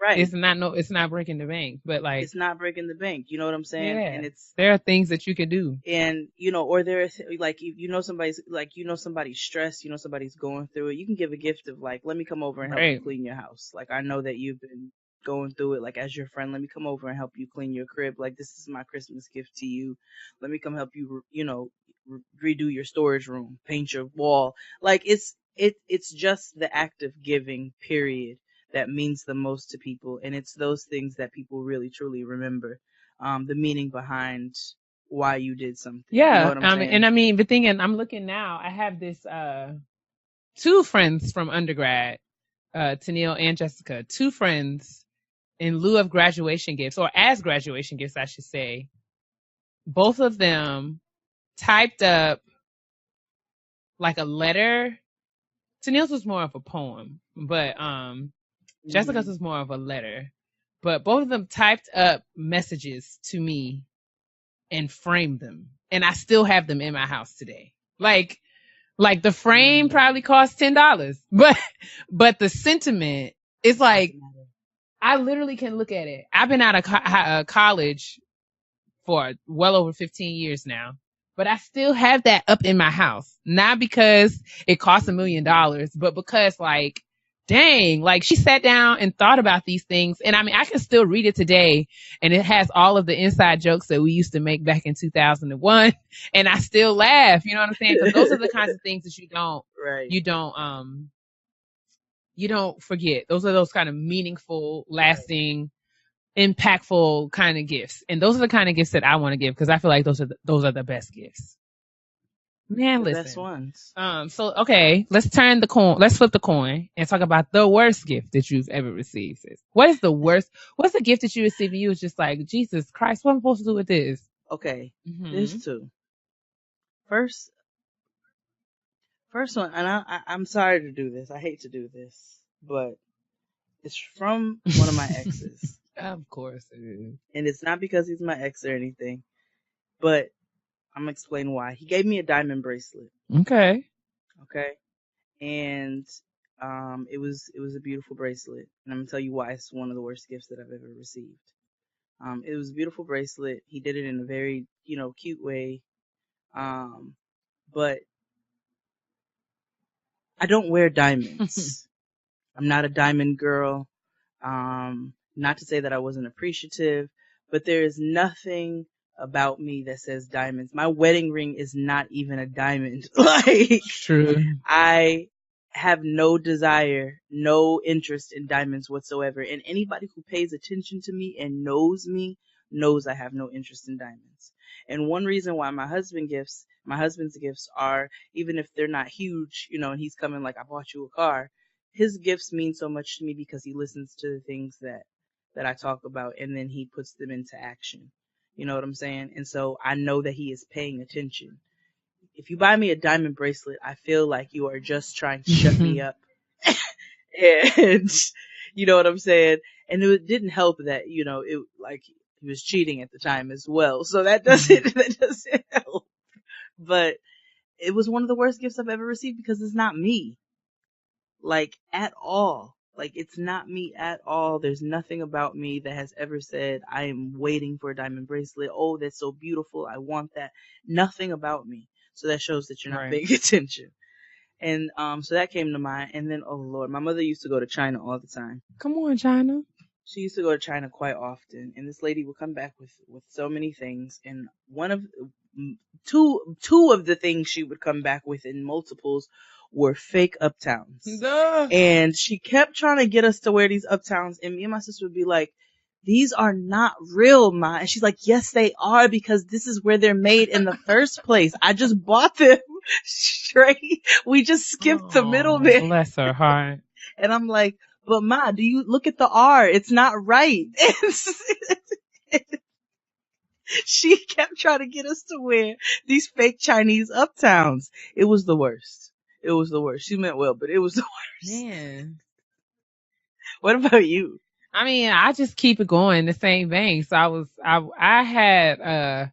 Right. It's not breaking the bank, but like, it's not breaking the bank. You know what I'm saying? Yeah. And there are things that you can do. And, or there's like, somebody's stressed, somebody's going through it. You can give a gift of like, let me come over and help you clean your house. Like, I know that you've been going through it. Like, as your friend, let me come over and help you clean your crib. Like, this is my Christmas gift to you. Let me come help you, redo your storage room, paint your wall. Like, it's just the act of giving, period, that means the most to people. And it's those things that people really truly remember, the meaning behind why you did something. Yeah. You know what I'm saying? And I mean, the thing, and I'm looking now, I have this, two friends from undergrad, Tennille and Jessica, two friends in lieu of graduation gifts, or as graduation gifts, I should say. Both of them typed up like a letter. Tennille's was more of a poem, but, Jessica's was more of a letter, but both of them typed up messages to me and framed them. And I still have them in my house today. Like the frame probably cost $10, but the sentiment is like, I literally can look at it. I've been out of college for well over 15 years now, but I still have that up in my house. Not because it costs $1 million, but because like, dang, like she sat down and thought about these things. And I mean, I can still read it today, and it has all of the inside jokes that we used to make back in 2001. And I still laugh. You know what I'm saying? Because those are the kinds of things that you don't you don't forget. Those are those kind of meaningful, lasting, impactful kind of gifts. And those are the kind of gifts that I want to give, because I feel like those are the best gifts. Man, The listen. best ones. So okay, let's flip the coin and talk about the worst gift that you've ever received, sis. What is the worst? What's the gift that you received and you was just like, Jesus Christ, what am I supposed to do with this? Okay, Mm-hmm. there's two. First one, and I'm sorry to do this. I hate to do this, but it's from one of my exes. Of course it is. And it's not because he's my ex or anything, but I'm gonna explain why. He gave me a diamond bracelet. Okay. And it was a beautiful bracelet, and I'm gonna tell you why it's one of the worst gifts that I've ever received. It was a beautiful bracelet. He did it in a very, cute way. But I don't wear diamonds. I'm not a diamond girl. Not to say that I wasn't appreciative, but there is nothing about me that says diamonds. My wedding ring is not even a diamond. Like, true. I have no desire, no interest in diamonds whatsoever. And anybody who pays attention to me and knows me knows I have no interest in diamonds. And one reason why my husband's gifts are, even if they're not huge, and he's coming like, I bought you a car, his gifts mean so much to me because he listens to the things that I talk about, and then he puts them into action. You know what I'm saying? And so I know that he is paying attention. If you buy me a diamond bracelet, I feel like you are just trying to shut me up. And you know what I'm saying? And it didn't help that, it like he was cheating at the time as well. So that doesn't help. But it was one of the worst gifts I've ever received because it's not me. Like, at all. Like, it's not me at all. There's nothing about me that has ever said, I am waiting for a diamond bracelet. Oh, that's so beautiful. I want that. Nothing about me. So that shows that you're not paying attention. And so that came to mind. And then, oh Lord, my mother used to go to China all the time. Come on, China. She used to go to China quite often. And this lady would come back with so many things. And two of the things she would come back with in multiples were fake uptowns. Duh. And she kept trying to get us to wear these uptowns, and me and my sister would be like, these are not real, Ma. And she's like, yes, they are, because this is where they're made in the first place. I just bought them straight. We just skipped the middleman. Bless her heart. And I'm like, but Ma, do you look at the R? It's not right. She kept trying to get us to wear these fake Chinese uptowns. It was the worst. It was the worst. She meant well, but it was the worst. Man. What about you? I mean, I just keep it going the same vein. So I had,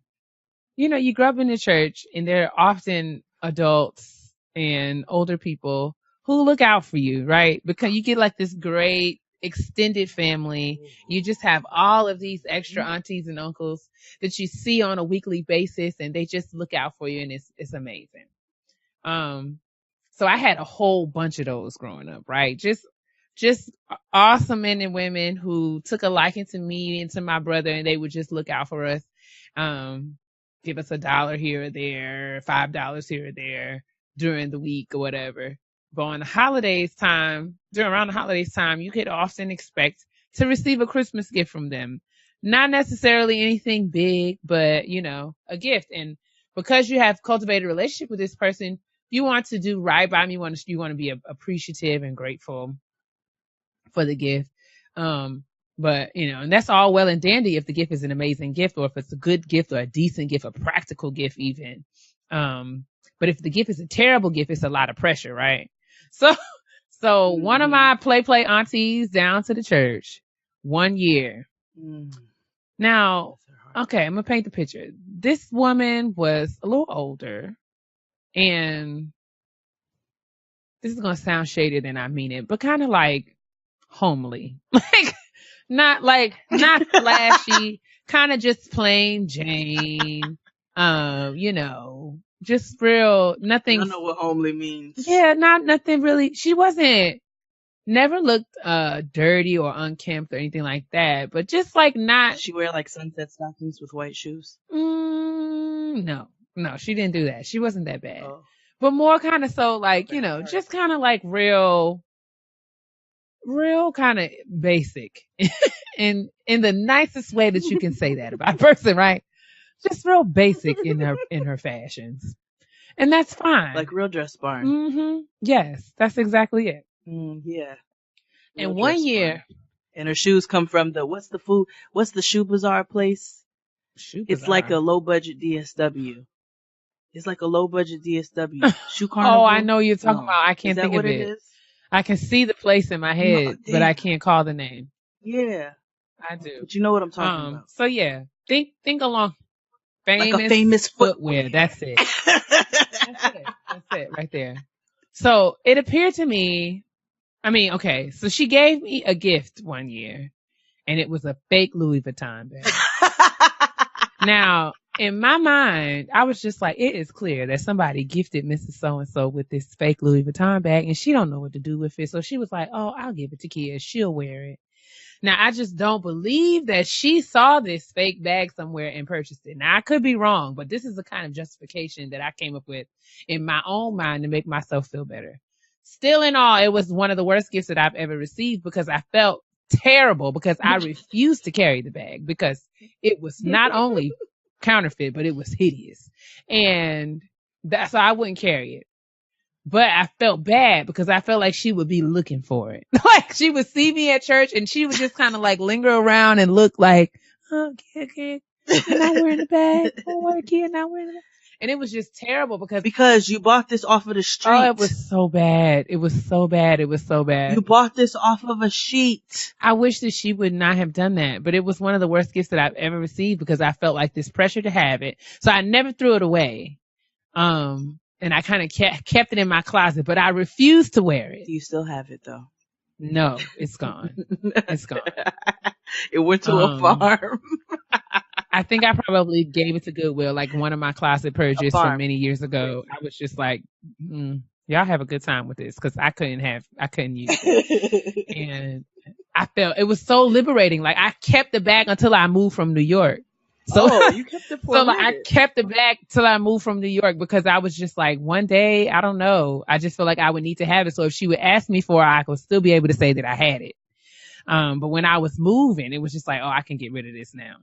you grew up in the church, and there are often adults and older people who look out for you, right? Because you get like this great extended family. You just have all of these extra aunties and uncles that you see on a weekly basis, and they just look out for you, and it's amazing. So I had a whole bunch of those growing up, right? Just awesome men and women who took a liking to me and to my brother, and they would just look out for us. Give us $1 here or there, $5 here or there during the week or whatever. But on the holidays time, around the holidays time, you could often expect to receive a Christmas gift from them. Not necessarily anything big, but, a gift. And because you have cultivated a relationship with this person, you want to do right by them. You want to be appreciative and grateful for the gift. But, and that's all well and dandy if the gift is an amazing gift, or if it's a good gift or a decent gift, a practical gift even. But if the gift is a terrible gift, it's a lot of pressure, right? So one of my play aunties down to the church one year. Now, okay, I'm going to paint the picture. This woman was a little older, and this is going to sound shady than I mean it, but kind of like homely, not flashy, kind of just plain Jane, just real, nothing. I don't know what homely means. Yeah, nothing really. She never looked dirty or unkempt or anything like that, but just like not. Did she wear like sunset stockings with white shoes? No, she didn't do that. She wasn't that bad. Oh. But more kind of so like, just kind of like real real kind of basic in the nicest way that you can say that about a person, right? Just real basic in her fashions. And that's fine. Like Real Dress Barn. Mm-hmm. Yes, that's exactly it. Yeah. And one year. And her shoes come from what's the Shoe Bazaar place? It's like a low budget DSW. It's like a low budget DSW. Shoe Carnival. Oh, I know you're talking about. I can't think of it. Is? I can see the place in my head, but I can't call the name. Yeah. I do. But you know what I'm talking about. So yeah, think along. Like a famous footwear. That's it. That's it right there. So it appeared to me, okay, so she gave me a gift one year and it was a fake Louis Vuitton bag. Now, in my mind, I was just like, it is clear that somebody gifted Mrs. So-and-so with this fake Louis Vuitton bag and she don't know what to do with it. So she was like, oh, I'll give it to Keia. She'll wear it. Now, I just don't believe that she saw this fake bag somewhere and purchased it. Now, I could be wrong, but this is the kind of justification that I came up with in my own mind to make myself feel better. Still in all, it was one of the worst gifts that I've ever received because I felt terrible because I refused to carry the bag because it was not only counterfeit, but it was hideous. And so I wouldn't carry it. But I felt bad because I felt like she would be looking for it. Like she would see me at church and she would just kind of like linger around and look like, oh, Keia, you're not wearing the bag. Oh, Keia, not wearing the bag. And it was just terrible because you bought this off of the street. Oh, it was so bad. It was so bad. It was so bad. You bought this off of a sheet. I wish that she would not have done that, but it was one of the worst gifts that I've ever received because I felt like this pressure to have it. So I never threw it away. And I kind of kept it in my closet, but I refused to wear it. Do you still have it though? No, it's gone. It's gone. It went to a farm. I think I probably gave it to Goodwill, like one of my closet purges from many years ago. I was just like, y'all have a good time with this because I couldn't use it. And I felt it was so liberating. Like I kept the bag until I moved from New York. So, you kept it for a minute. I kept it back till I moved from New York because I was just like, one day, I don't know. I just feel like I would need to have it. So if she would ask me for it, I could still be able to say that I had it. But when I was moving, it was just like, oh, I can get rid of this now.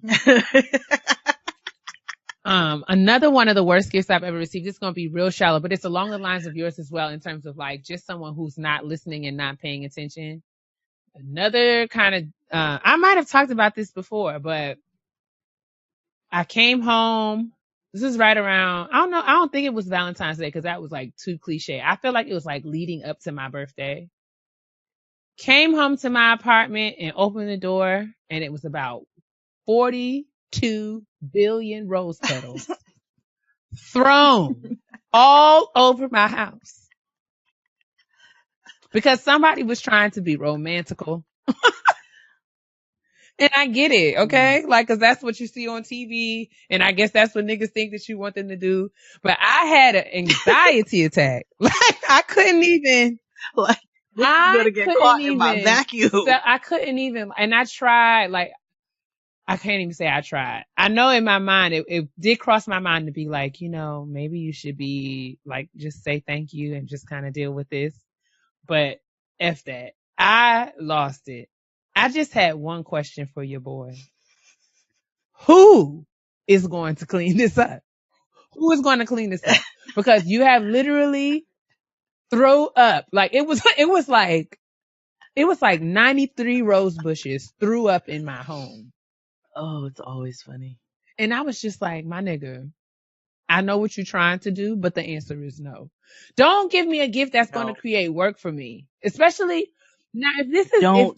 Another one of the worst gifts I've ever received, it's going to be real shallow, but it's along the lines of yours as well in terms of like just someone who's not listening and not paying attention. Another kind of, I might have talked about this before, but I came home. This is right around, I don't think it was Valentine's Day because that was like too cliche. I feel like it was like leading up to my birthday. Came home to my apartment and opened the door and it was about 42 billion rose petals thrown all over my house because somebody was trying to be romantical. And I get it, okay? Like, cause that's what you see on TV. And I guess that's what niggas think that you want them to do. But I had an anxiety attack. Like, I couldn't even. Like, this is gonna get caught in my vacuum. So I couldn't even. And I tried, like, I can't even say I tried. I know in my mind, it did cross my mind to be like, maybe you should be like, just say thank you and just kind of deal with this. But F that. I lost it. I just had one question for your boy. Who is going to clean this up? Who is going to clean this up? Because you have literally throw up. Like it was like 93 rose bushes threw up in my home. Oh, it's always funny. And I was just like, my nigga, I know what you're trying to do, but the answer is no. Don't give me a gift that's going to create work for me. Especially now, if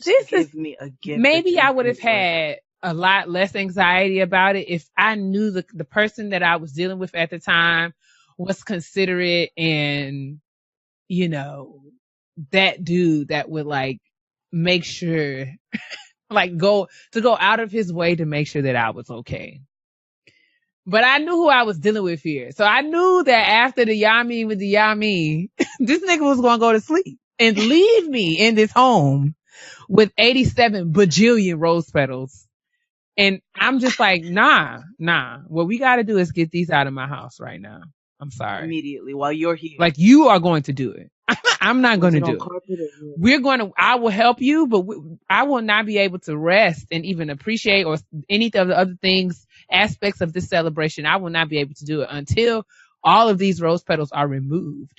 this is me a gift. Maybe I would have had a lot less anxiety about it if I knew the person that I was dealing with at the time was considerate and, that dude that would like make sure, like go out of his way to make sure that I was okay. But I knew who I was dealing with here. So I knew that after the yummy with the yummy, this nigga was going to go to sleep and leave me in this home with 87 bajillion rose petals. And I'm just like, nah. What we got to do is get these out of my house right now. I'm sorry. Immediately while you're here. Like you are going to do it. I'm not going to do it. I will help you, but I will not be able to rest and even appreciate or any of the other things, aspects of this celebration. I will not be able to do it until all of these rose petals are removed.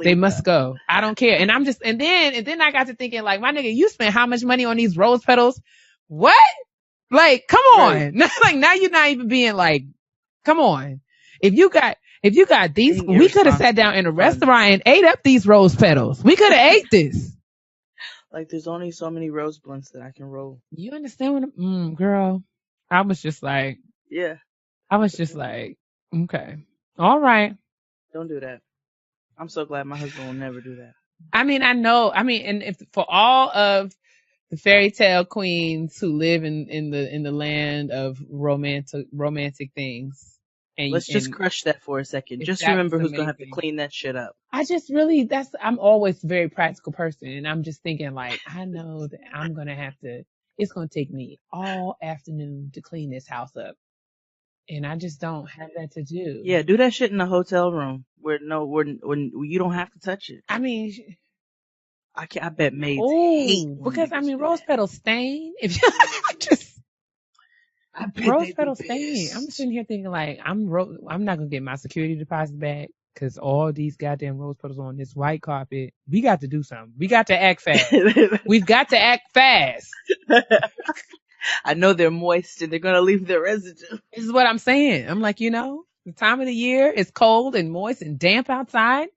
They must go. I don't care. And then I got to thinking, like, my nigga, you spent how much money on these rose petals? What? Like, come on. Right. Like, now you're not even being like, come on. If you got these, we could have sat down in a restaurant and ate up these rose petals. We could have ate this. Like, there's only so many rose blunts that I can roll. You understand what girl? I was just like, yeah. I was just like, okay. All right. Don't do that. I'm so glad my husband will never do that. I mean, I know. I mean, and if for all of the fairy tale queens who live in the land of romantic things. And let's just crush that for a second. Just remember who's going to have to clean that shit up. I'm always a very practical person. And I'm just thinking, like, I know that I'm going to have to, it's going to take me all afternoon to clean this house up. And I just don't have that to do. Yeah, do that shit in a hotel room where you don't have to touch it. I mean, I bet maids hate because I mean, rose petals stain. If you just rose petals stain. I'm sitting here thinking, like, I'm not gonna get my security deposit back because all these goddamn rose petals on this white carpet. We got to do something. We got to act fast. We've got to act fast. I know they're moist and they're gonna leave their residue. This is what I'm saying. I'm like, the time of the year is cold and moist and damp outside.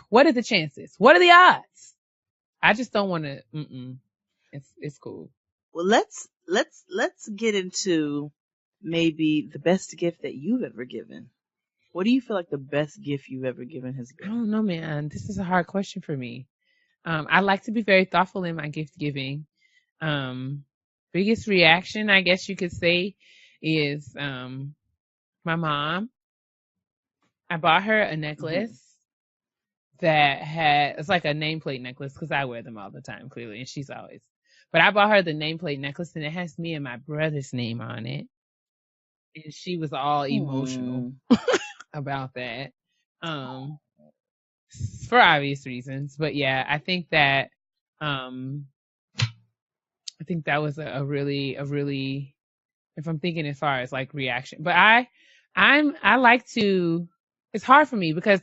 What are the chances? What are the odds? I just don't want to. It's cool. Well, let's get into maybe the best gift that you've ever given. What do you feel like the best gift you've ever given has been? I don't know, man. This is a hard question for me. I like to be very thoughtful in my gift giving. Biggest reaction, I guess you could say, is my mom. I bought her a necklace that it's like a nameplate necklace because I wear them all the time, clearly, and she's always. But I bought her the nameplate necklace and it has me and my brother's name on it. And she was all emotional about that. For obvious reasons. But yeah, I think that was a really, if I'm thinking as far as like reaction. But I like to, it's hard for me because,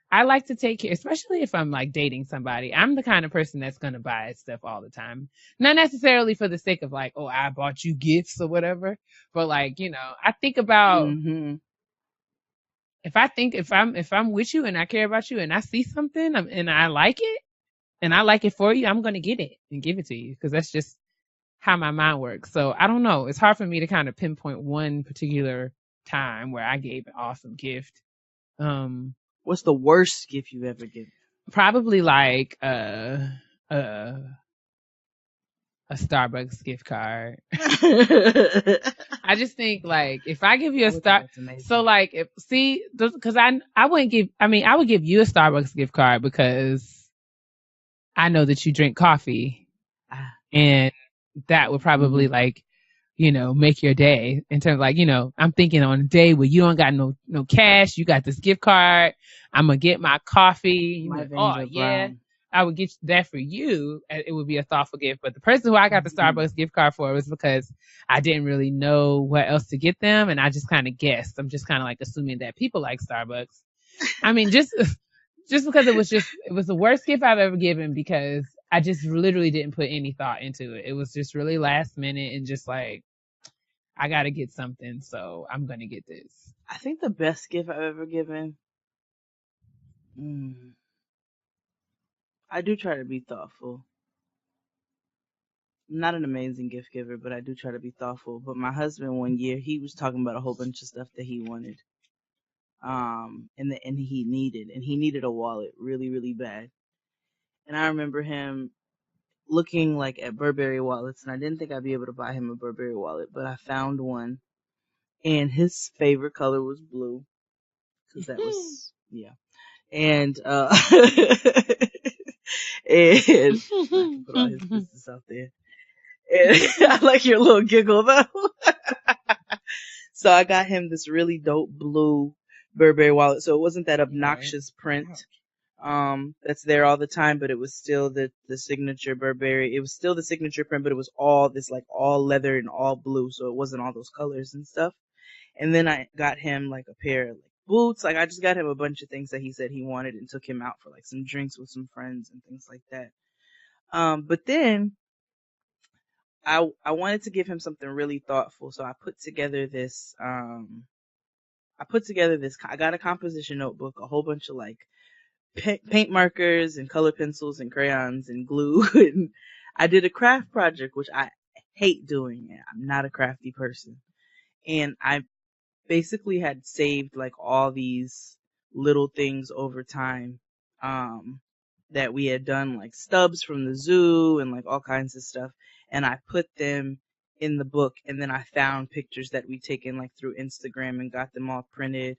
I like to take care, especially if I'm like dating somebody. I'm the kind of person that's going to buy stuff all the time. Not necessarily for the sake of like, oh, I bought you gifts or whatever. But like, I think about if I'm with you and I care about you and I see something and I like it and I like it for you, I'm going to get it and give it to you because that's just how my mind works. So I don't know. It's hard for me to kind of pinpoint one particular time where I gave an awesome gift. What's the worst gift you've ever given? Probably like a Starbucks gift card. I just think like if I give you so like because I would give you a Starbucks gift card because I know that you drink coffee, and that would probably like make your day in terms of like, I'm thinking on a day where you don't got no cash, you got this gift card, I'm going to get my coffee. Brown. I would get that for you. It would be a thoughtful gift. But the person who I got the Starbucks gift card for was because I didn't really know what else to get them. And I just kind of guessed. I'm just kind of like assuming that people like Starbucks. I mean, just because it was the worst gift I've ever given because I just literally didn't put any thought into it. It was just really last minute and just like, I got to get something, so I'm going to get this. I think the best gift I've ever given, I do try to be thoughtful. I'm not an amazing gift giver, but I do try to be thoughtful. But my husband one year, he was talking about a whole bunch of stuff that he wanted. And he needed a wallet really, really bad. And I remember him looking like at Burberry wallets, and I didn't think I'd be able to buy him a Burberry wallet, but I found one, and his favorite color was blue, because that was and and I can put all his business out there. And I like your little giggle though. So I got him this really dope blue Burberry wallet, so it wasn't that obnoxious print. that's there all the time, but it was still the signature Burberry. It was still the signature print, but it was all this like all leather and all blue, so it wasn't all those colors and stuff. And then I got him like a pair of like boots. Like I just got him a bunch of things that he said he wanted and took him out for like some drinks with some friends and things like that. But then I wanted to give him something really thoughtful, so I put together this I got a composition notebook, a whole bunch of like paint markers and color pencils and crayons and glue. And I did a craft project, which I hate doing. I'm not a crafty person. And I basically had saved like all these little things over time, that we had done, like stubs from the zoo and like all kinds of stuff. And I put them in the book, and then I found pictures that we'd taken like through Instagram and got them all printed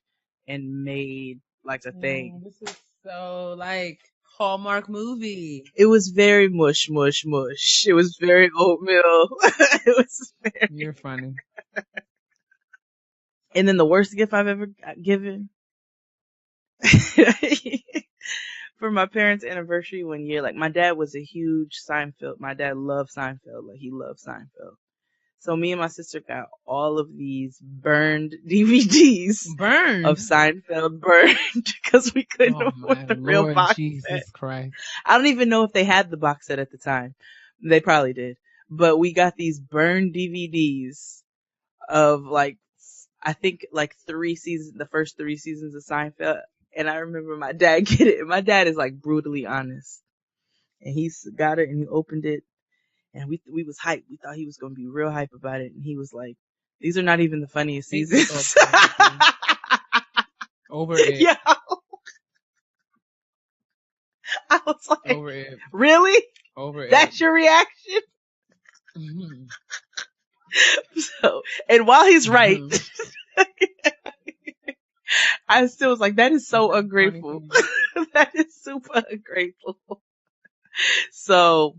and made like a thing. This is so like Hallmark movie. It was very mush. It was very oatmeal. It was very... You're funny. And then the worst gift I've ever given for my parents' anniversary one year, like my dad was a huge Seinfeld. My dad loved Seinfeld. Like he loved Seinfeld. So me and my sister got all of these burned DVDs of Seinfeld burned because we couldn't afford the real box set. Christ. I don't even know if they had the box set at the time. They probably did. But we got these burned DVDs of like, I think like the first 3 seasons of Seinfeld. And I remember my dad get it. And my dad is like brutally honest. And he got it and he opened it. And we was hyped. We thought he was going to be real hype about it. And he was like, these are not even the funniest seasons. Over it. Yeah. I was like, over it. Really? Over it. That's your reaction? Mm-hmm. So, and while he's right, I still was like, that is so ungrateful. That is super ungrateful. So,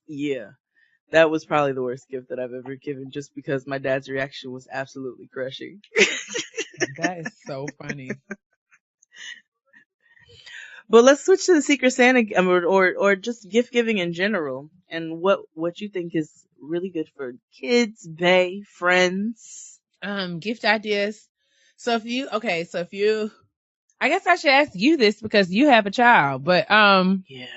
yeah, that was probably the worst gift that I've ever given, just because my dad's reaction was absolutely crushing. That is so funny. But let's switch to the Secret Santa, or just gift giving in general, and what you think is really good for kids, bae, friends. Gift ideas. So if you, I guess I should ask you this because you have a child, but yeah.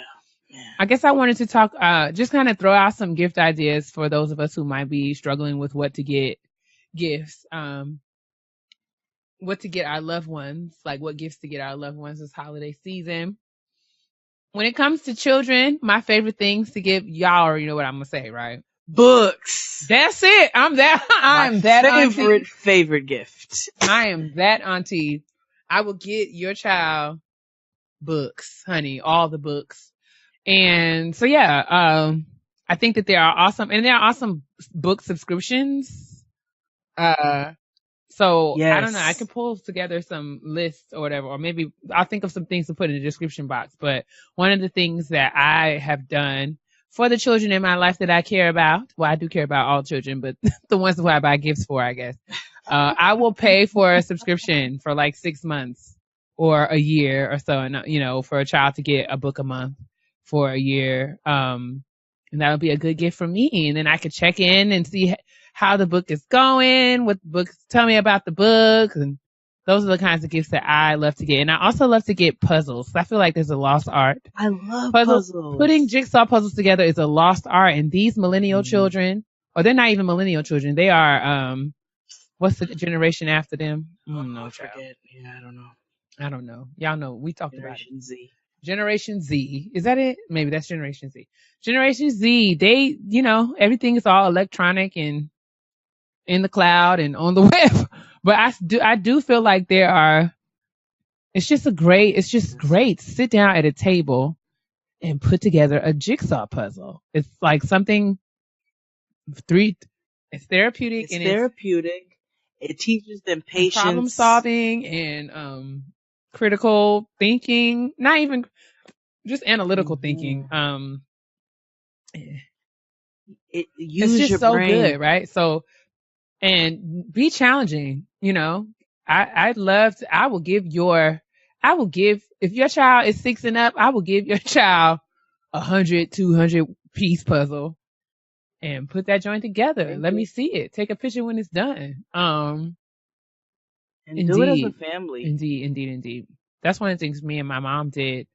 I guess I wanted to talk, just kind of throw out some gift ideas for those of us who might be struggling with what to get gifts, what to get our loved ones, like what gifts to get our loved ones this holiday season. When it comes to children, my favorite things to give, y'all already know what I'm gonna say, right? Books. That's it. I'm that favorite gift. I am that auntie. I will get your child books, honey, all the books. And so, yeah, I think that there are awesome book subscriptions. So yes. I don't know, I can pull together some lists or whatever, or maybe I'll think of some things to put in the description box. But one of the things that I have done for the children in my life that I care about, well, I do care about all children, but the ones who I buy gifts for, I guess, I will pay for a subscription for like 6 months or a year or so, and for a child to get a book a month for a year. And that'll be a good gift for me. And then I could check in and see how the book is going, what books tell me about the book. And those are the kinds of gifts that I love to get. And I also love to get puzzles. I feel like there's a lost art. I love puzzles. Putting jigsaw puzzles together is a lost art. And these millennial children, or they're not even millennial children. They are, what's the generation after them? I forget. Yeah, I don't know. Y'all know. We talked Generation about it. Z. Generation Z. Is that it? Maybe that's Generation Z. Generation Z, they, everything is all electronic and in the cloud and on the web. But I do feel like it's just great to sit down at a table and put together a jigsaw puzzle. It's like something it's therapeutic. It teaches them patience, problem solving, and critical thinking, not even just analytical thinking. It's just so brain. Good, right? So, and be challenging, I will give I will give, if your child is 6 and up, I will give your child 100, 200 piece puzzle and put that joint together. Let me see it. Take a picture when it's done. And indeed, do it as a family. Indeed. That's one of the things me and my mom did.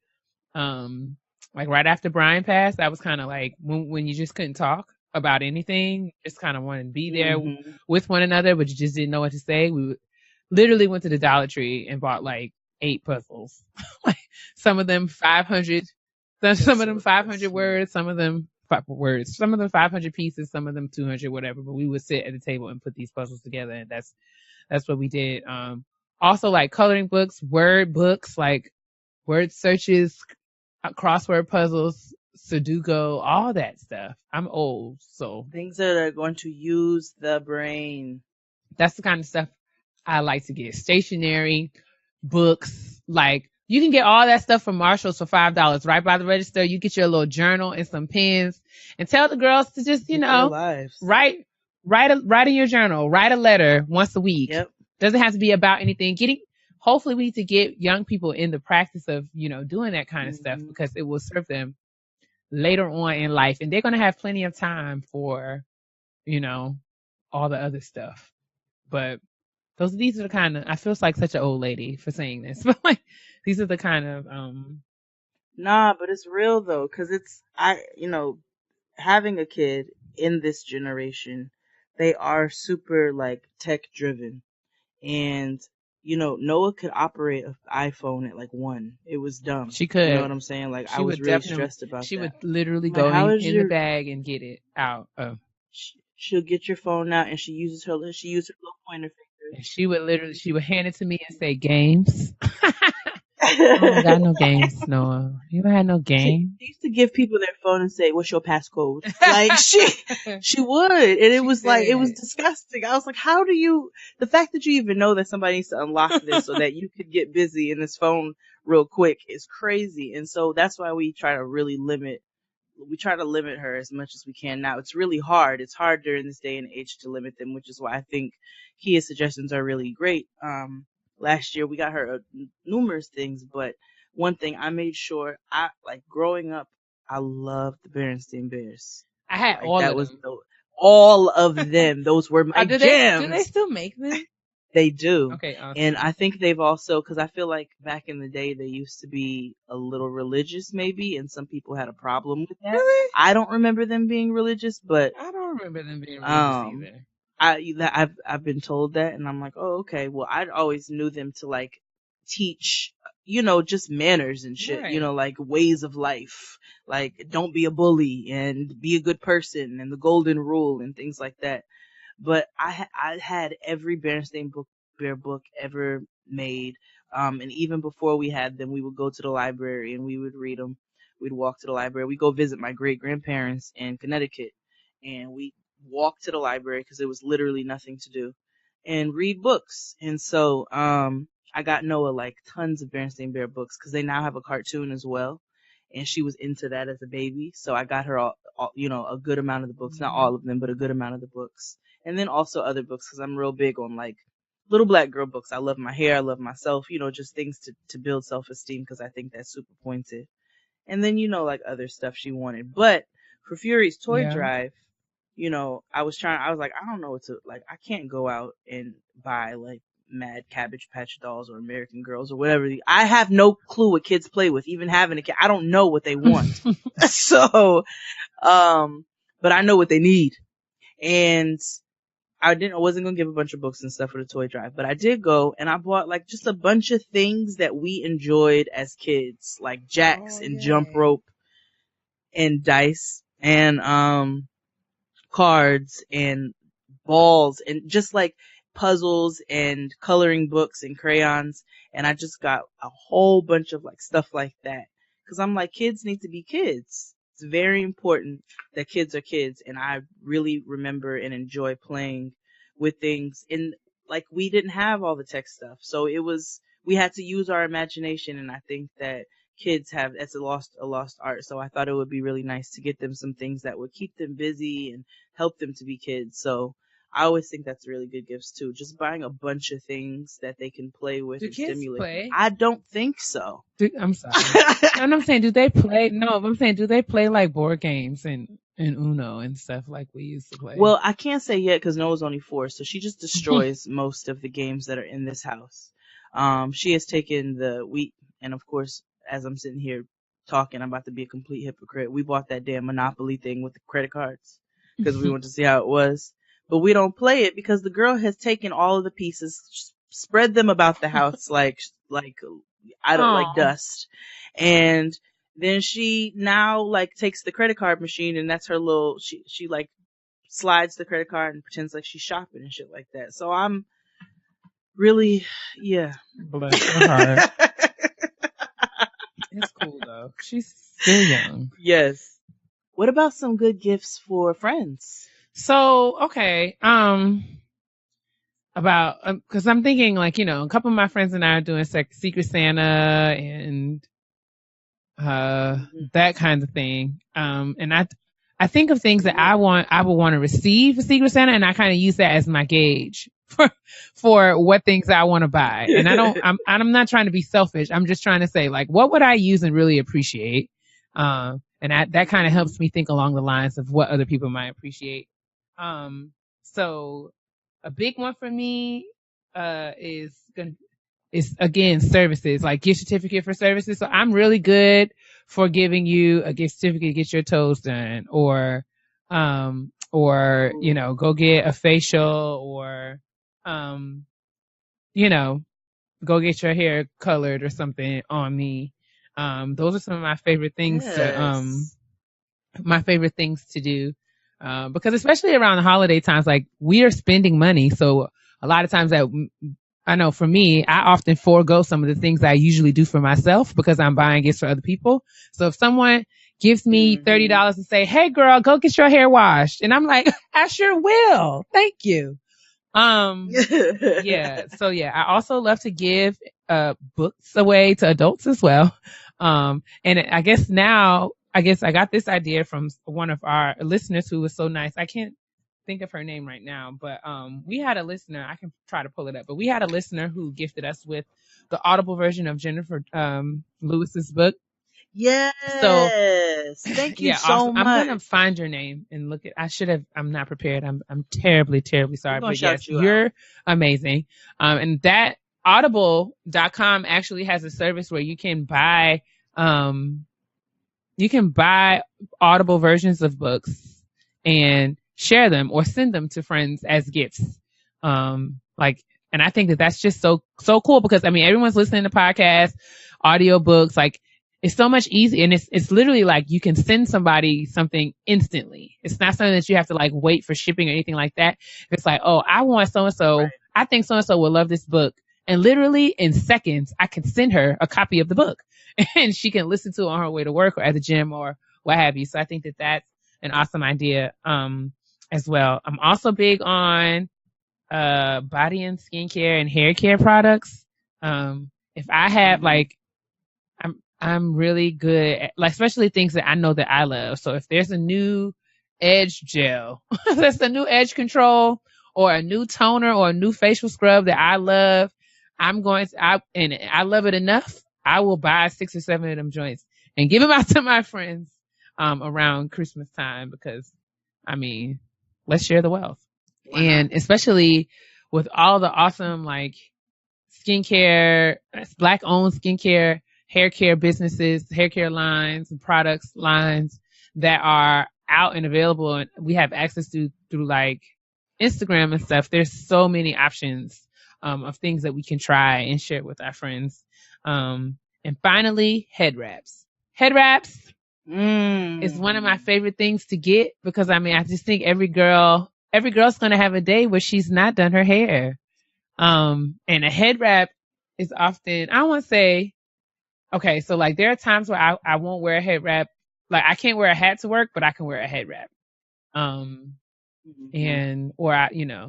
Like right after Brian passed, that was kind of like when you just couldn't talk about anything, just kind of wanted to be there with one another, but you just didn't know what to say. We literally went to the Dollar Tree and bought like 8 puzzles. Like some of them 500, some of them 500 words, some of them 500 pieces, some of them 200, whatever. But we would sit at the table and put these puzzles together, and that's what we did. Also like coloring books, word books, like word searches, crossword puzzles, Sudoku, all that stuff. I'm old, so things that are going to use the brain. That's the kind of stuff I like to get. Stationery, books, like you can get all that stuff from Marshall's for $5 right by the register. You get your little journal and some pens, and tell the girls to just, write in your journal, write a letter once a week. Yep. Doesn't have to be about anything. Hopefully we need to get young people in the practice of, doing that kind of stuff, because it will serve them later on in life, and they're going to have plenty of time for, all the other stuff. But these are the kind of, I feel like such an old lady for saying this, but like, these are the kind of, Nah, but it's real though, cause having a kid in this generation, they are super like tech driven, and Noah could operate an iPhone at like 1. It was dumb. She could. You know what I'm saying? Like I was really stressed about that. She would literally go in the bag and get it out. She'll get your phone out, and she used her little pointer finger. And she would hand it to me and say, games. I don't got no games, Noah. You ever had no games? She used to give people their phone and say, "What's your passcode?" Like she would, and it was disgusting. I was like, how do you? The fact that you even know that somebody needs to unlock this so that you could get busy in this phone real quick is crazy. And so that's why we try to really limit her as much as we can now. It's really hard. It's hard during this day and age to limit them, which is why I think Keia's suggestions are really great. Last year we got her numerous things, but one thing I made sure, growing up, I loved the Berenstain Bears. I had all of them. Those were my jams. Do they still make them? They do. Okay, awesome. And I think they've also, because I feel like back in the day they used to be a little religious maybe, and some people had a problem with that. Really? I don't remember them being religious, but I don't remember them being religious either. I've been told that, and I'm like, oh, okay. Well, I always knew them to like teach, just manners and shit, right. Like ways of life, like don't be a bully and be a good person and the golden rule and things like that. But I had every Berenstain Bear book ever made, and even before we had them, we would go to the library and we would read them. We'd walk to the library. We'd go visit my great grandparents in Connecticut, and we walk to the library because there was literally nothing to do, and read books. And so I got Noah like tons of Berenstain Bear books because they now have a cartoon as well, and she was into that as a baby. So I got her all a good amount of the books, not all of them, but a good amount of the books, and then also other books because I'm real big on like little black girl books. I love my hair, I love myself, just things to build self-esteem because I think that's super pointed. And then like other stuff she wanted. But for Fury's toy drive, I was like, I don't know what to, like, I can't go out and buy like Mad Cabbage Patch Dolls or American Girls or whatever. I have no clue what kids play with, even having a kid. I don't know what they want. So, but I know what they need. And I wasn't going to give a bunch of books and stuff for the toy drive, but I did go and I bought like just a bunch of things that we enjoyed as kids, like jacks and jump rope and dice and, cards and balls and just like puzzles and coloring books and crayons. And I just got a whole bunch of like stuff like that. Cause I'm like, kids need to be kids. It's very important that kids are kids. And I really remember and enjoy playing with things. And like, we didn't have all the tech stuff. So we had to use our imagination. And I think that kids it's a lost art. So I thought it would be really nice to get them some things that would keep them busy and help them to be kids. So I always think that's really good gifts too. Just buying a bunch of things that they can play with Do and kids stimulate. play? I don't think so. I'm sorry. And I'm saying, do they play? No, I'm saying, do they play like board games and Uno and stuff like we used to play? Well, I can't say yet because Noah's only 4, so she just destroys most of the games that are in this house. She has taken the wheat, and of course, as I'm sitting here talking, I'm about to be a complete hypocrite. We bought that damn Monopoly thing with the credit cards because we wanted to see how it was. But we don't play it because the girl has taken all of the pieces, spread them about the house like I don't like dust. And then she now like takes the credit card machine and that's her little, she like slides the credit card and pretends like she's shopping and shit like that. So I'm really, yeah. Bless her heart. It's cool though. She's still young. Yes. What about some good gifts for friends? So, okay. Cause I'm thinking like, you know, a couple of my friends and I are doing Secret Santa and, that kind of thing. And I think of things that I would want to receive a Secret Santa, and I kind of use that as my gauge for what things I want to buy. And I'm not trying to be selfish. I'm just trying to say like, what would I use and really appreciate? And that kind of helps me think along the lines of what other people might appreciate. So a big one for me, is again, services, like gift certificate for services. So I'm really good for giving you a gift certificate to get your toes done or, you know, go get a facial or, you know, go get your hair colored or something on me. Those are some of my favorite things to do. Because especially around the holiday times, like we are spending money. So a lot of times that I know for me, I often forego some of the things I usually do for myself because I'm buying gifts for other people. So if someone gives me $30 and say, "Hey girl, go get your hair washed," and I'm like, "I sure will. Thank you." Yeah. So yeah, I also love to give, books away to adults as well. And I guess I got this idea from one of our listeners who was so nice. I can't think of her name right now, but we had a listener. I can try to pull it up, but we had a listener who gifted us with the Audible version of Jennifer Lewis's book. Yes. So thank you so awesome. much. I'm gonna find your name and look at. I'm not prepared. I'm terribly sorry, but yes, you're amazing. And that Audible.com actually has a service where you can buy Audible versions of books and share them or send them to friends as gifts. And I think that that's just so cool because I mean, everyone's listening to podcasts, audiobooks, like it's so much easier. And it's literally like you can send somebody something instantly. It's not something that you have to like wait for shipping or anything like that. It's like, oh, I want so-and-so. Right. I think so-and-so will love this book. And literally in seconds, I can send her a copy of the book and she can listen to it on her way to work or at the gym or what have you. So I think that that's an awesome idea, as well. I'm also big on, body and skincare and hair care products. If I have I'm really good at, like, especially things that I know that I love. So if there's a new edge gel, that's a new edge control or a new toner or a new facial scrub that I love, and I love it enough, I will buy 6 or 7 of them joints and give them out to my friends, around Christmas time because, I mean, let's share the wealth. Wow. And especially with all the awesome, like, skincare, Black-owned skincare, hair care businesses, hair care lines and products lines that are out and available and we have access to through like Instagram and stuff. There's so many options of things that we can try and share with our friends. And finally, head wraps. Head wraps is one of my favorite things to get because I mean I just think every girl's gonna have a day where she's not done her hair. And a head wrap is often, I won't say, okay, so like there are times where I won't wear a head wrap. Like I can't wear a hat to work, but I can wear a head wrap.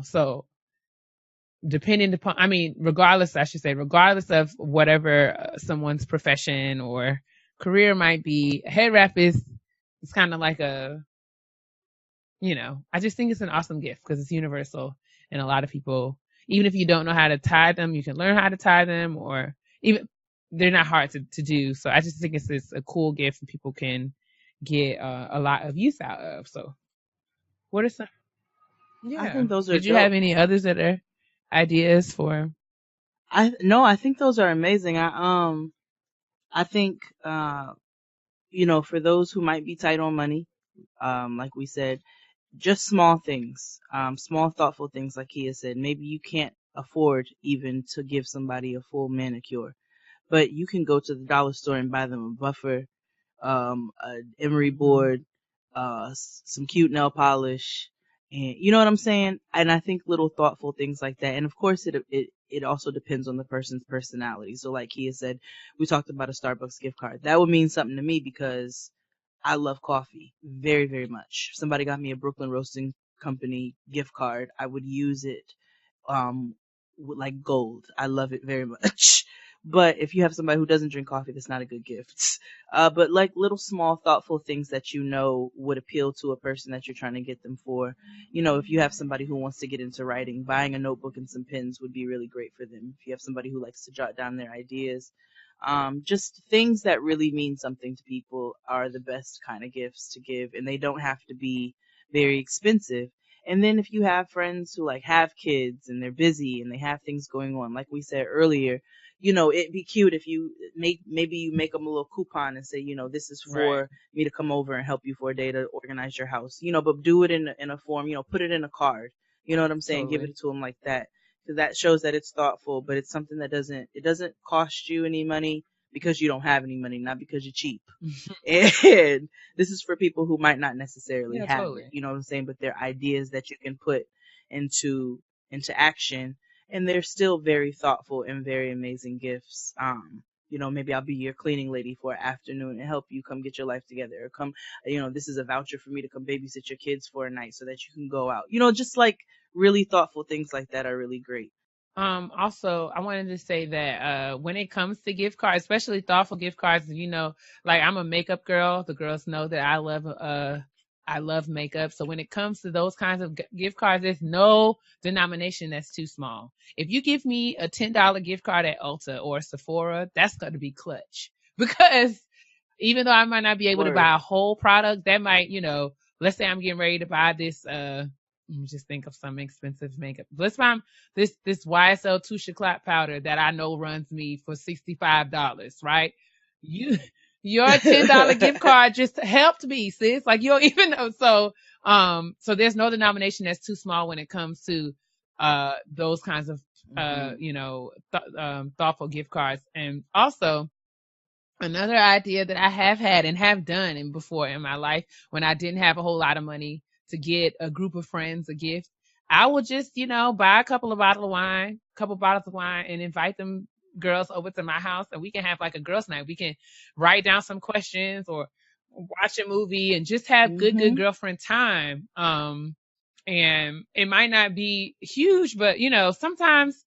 So depending upon, I mean, regardless of whatever someone's profession or career might be, a head wrap is kind of like a I just think it's an awesome gift because it's universal, and a lot of people, even if you don't know how to tie them, you can learn how to tie them, or even they're not hard to do. So I just think it's a cool gift and people can get a lot of use out of. So what are some? Yeah. I think those are Did you dope. have any others that are ideas for? I think those are amazing. I think for those who might be tight on money, like we said, just small things, small thoughtful things, like Keia said. Maybe you can't afford even to give somebody a full manicure, but you can go to the dollar store and buy them a buffer, an emery board, some cute nail polish, and you know what I'm saying? And I think little thoughtful things like that. And of course it also depends on the person's personality. So like Keia said, we talked about a Starbucks gift card. That would mean something to me because I love coffee very, very much. If somebody got me a Brooklyn Roasting Company gift card, I would use it with like gold. I love it very much. But if you have somebody who doesn't drink coffee, that's not a good gift. But like little small thoughtful things that would appeal to a person that you're trying to get them for. If you have somebody who wants to get into writing, buying a notebook and some pens would be really great for them. If you have somebody who likes to jot down their ideas, just things that really mean something to people are the best kind of gifts to give, and they don't have to be very expensive. And then if you have friends who like have kids and they're busy and they have things going on, like we said earlier, it'd be cute if you maybe you make them a little coupon and say, this is for me to come over and help you for a day to organize your house, but do it in a form, put it in a card, you know what I'm saying? Totally. Give it to them like that. Because that shows that it's thoughtful, but it's something that doesn't cost you any money because you don't have any money, not because you're cheap. And this is for people who might not necessarily have it, you know what I'm saying? But they're ideas that you can put into action, and they're still very thoughtful and very amazing gifts. Maybe I'll be your cleaning lady for an afternoon and help you come get your life together, or come, this is a voucher for me to come babysit your kids for a night so that you can go out. Just like really thoughtful things like that are really great. Also, I wanted to say that when it comes to gift cards, especially thoughtful gift cards, like I'm a makeup girl. The girls know that I love makeup. So when it comes to those kinds of gift cards, there's no denomination that's too small. If you give me a $10 gift card at Ulta or Sephora, that's going to be clutch. Because even though I might not be able to buy a whole product, that might, let's say I'm getting ready to buy this, let me just think of some expensive makeup. Let's find this YSL Touche Éclat powder that I know runs me for $65, right? Your $10 gift card just helped me, sis. Like, you don't even know. So there's no denomination that's too small when it comes to those kinds of thoughtful gift cards. And also, another idea that I have had and have done and before in my life when I didn't have a whole lot of money to get a group of friends a gift, I would just, buy a couple bottles of wine and invite them girls over to my house, and we can have like a girls' night. We can write down some questions or watch a movie and just have good girlfriend time. And it might not be huge, but sometimes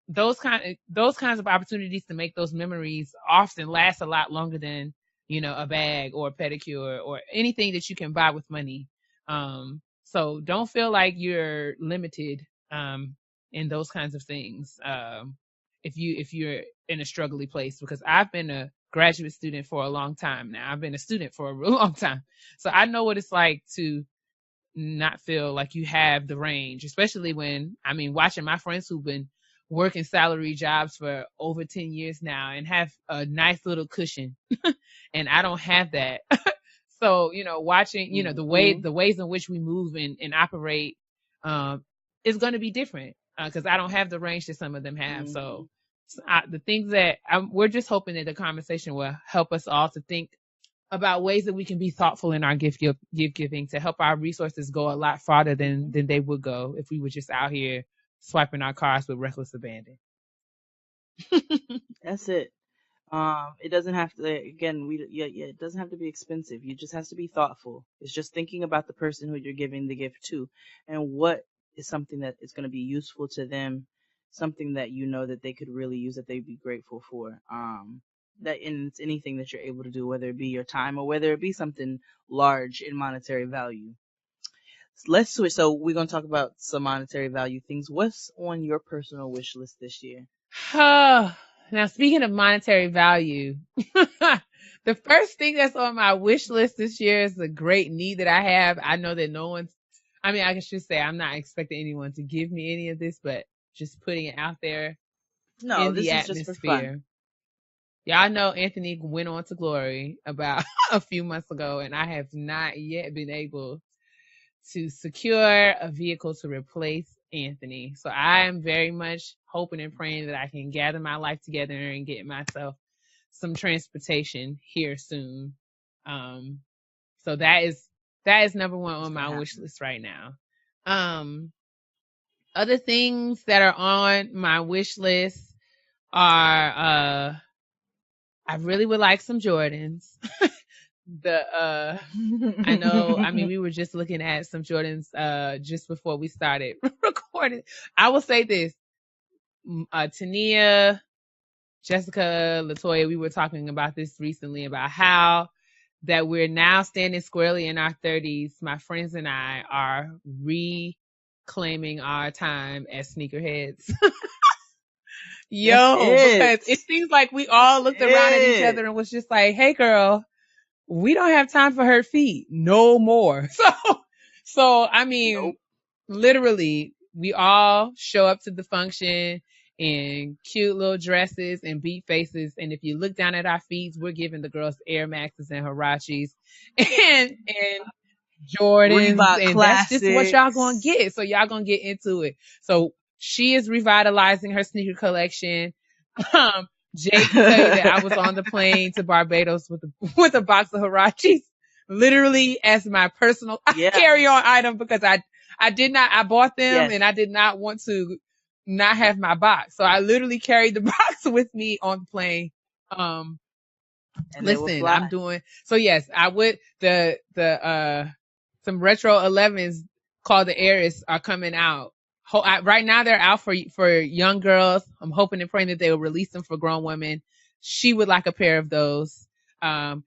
those kinds of opportunities to make those memories often last a lot longer than, a bag or a pedicure or anything that you can buy with money. So don't feel like you're limited, in those kinds of things. If you're in a struggly place, because I've been a graduate student for a long time now. I've been a student for a real long time. So I know what it's like to not feel like you have the range, especially when, watching my friends who've been working salary jobs for over 10 years now and have a nice little cushion and I don't have that. So, watching, the ways in which we move and operate, is going to be different, cause I don't have the range that some of them have. So the things that we're just hoping that the conversation will help us all to think about ways that we can be thoughtful in our gift giving to help our resources go a lot farther than they would go if we were just out here swiping our cards with reckless abandon. That's it. It doesn't have to, again, it doesn't have to be expensive. You just has to be thoughtful. It's just thinking about the person who you're giving the gift to and what is something that is going to be useful to them, something that that they could really use, that they'd be grateful for. And it's anything that you're able to do, whether it be your time or whether it be something large in monetary value. Let's switch. So we're going to talk about some monetary value things. What's on your personal wish list this year? Now, speaking of monetary value, the first thing that's on my wish list this year is a great need that I have. I know that I should say I'm not expecting anyone to give me any of this, but just putting it out there No, in this the is atmosphere. just for fun. Y'all know Anthony went on to glory about a few months ago, and I have not yet been able to secure a vehicle to replace Anthony. So I am very much hoping and praying that I can gather my life together and get myself some transportation here soon. So that is number one on my wish list right now. Other things that are on my wish list are I really would like some Jordans. We were just looking at some Jordans just before we started recording. I will say this, Tania, Jessica, Latoya, we were talking about this recently about how that we're now standing squarely in our 30s. My friends and I are reclaiming our time as sneakerheads. Because it seems like we all looked around at each other and was just like, hey girl, we don't have time for her feet no more. So nope. Literally, we all show up to the function in cute little dresses and beat faces. And if you look down at our feet, we're giving the girls Air Maxes and Hirachis and Jordans. Reebok and classics. That's just what y'all gonna get. So y'all gonna get into it. So she is revitalizing her sneaker collection. Jade can tell you that I was on the plane to Barbados with a box of Hirachis, literally as my personal carry-on item, because I bought them and I did not want to not have my box. So I literally carried the box with me on the plane. Listen, I'm doing, so yes, I would, some retro 11s called the Heiress are coming out. Right now they're out for young girls. I'm hoping and praying that they will release them for grown women. She would like a pair of those. I've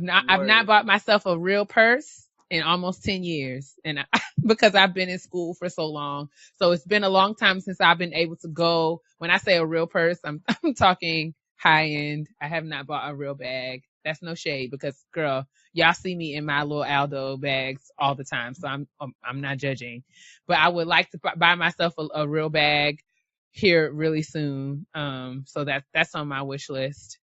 not bought myself a real purse in almost 10 years, and because I've been in school for so long. So it's been a long time since I've been able to go. When I say a real purse, I'm talking high end. I have not bought a real bag. That's no shade, because girl, y'all see me in my little Aldo bags all the time, so I'm not judging. But I would like to buy myself a real bag here really soon. So that's on my wish list.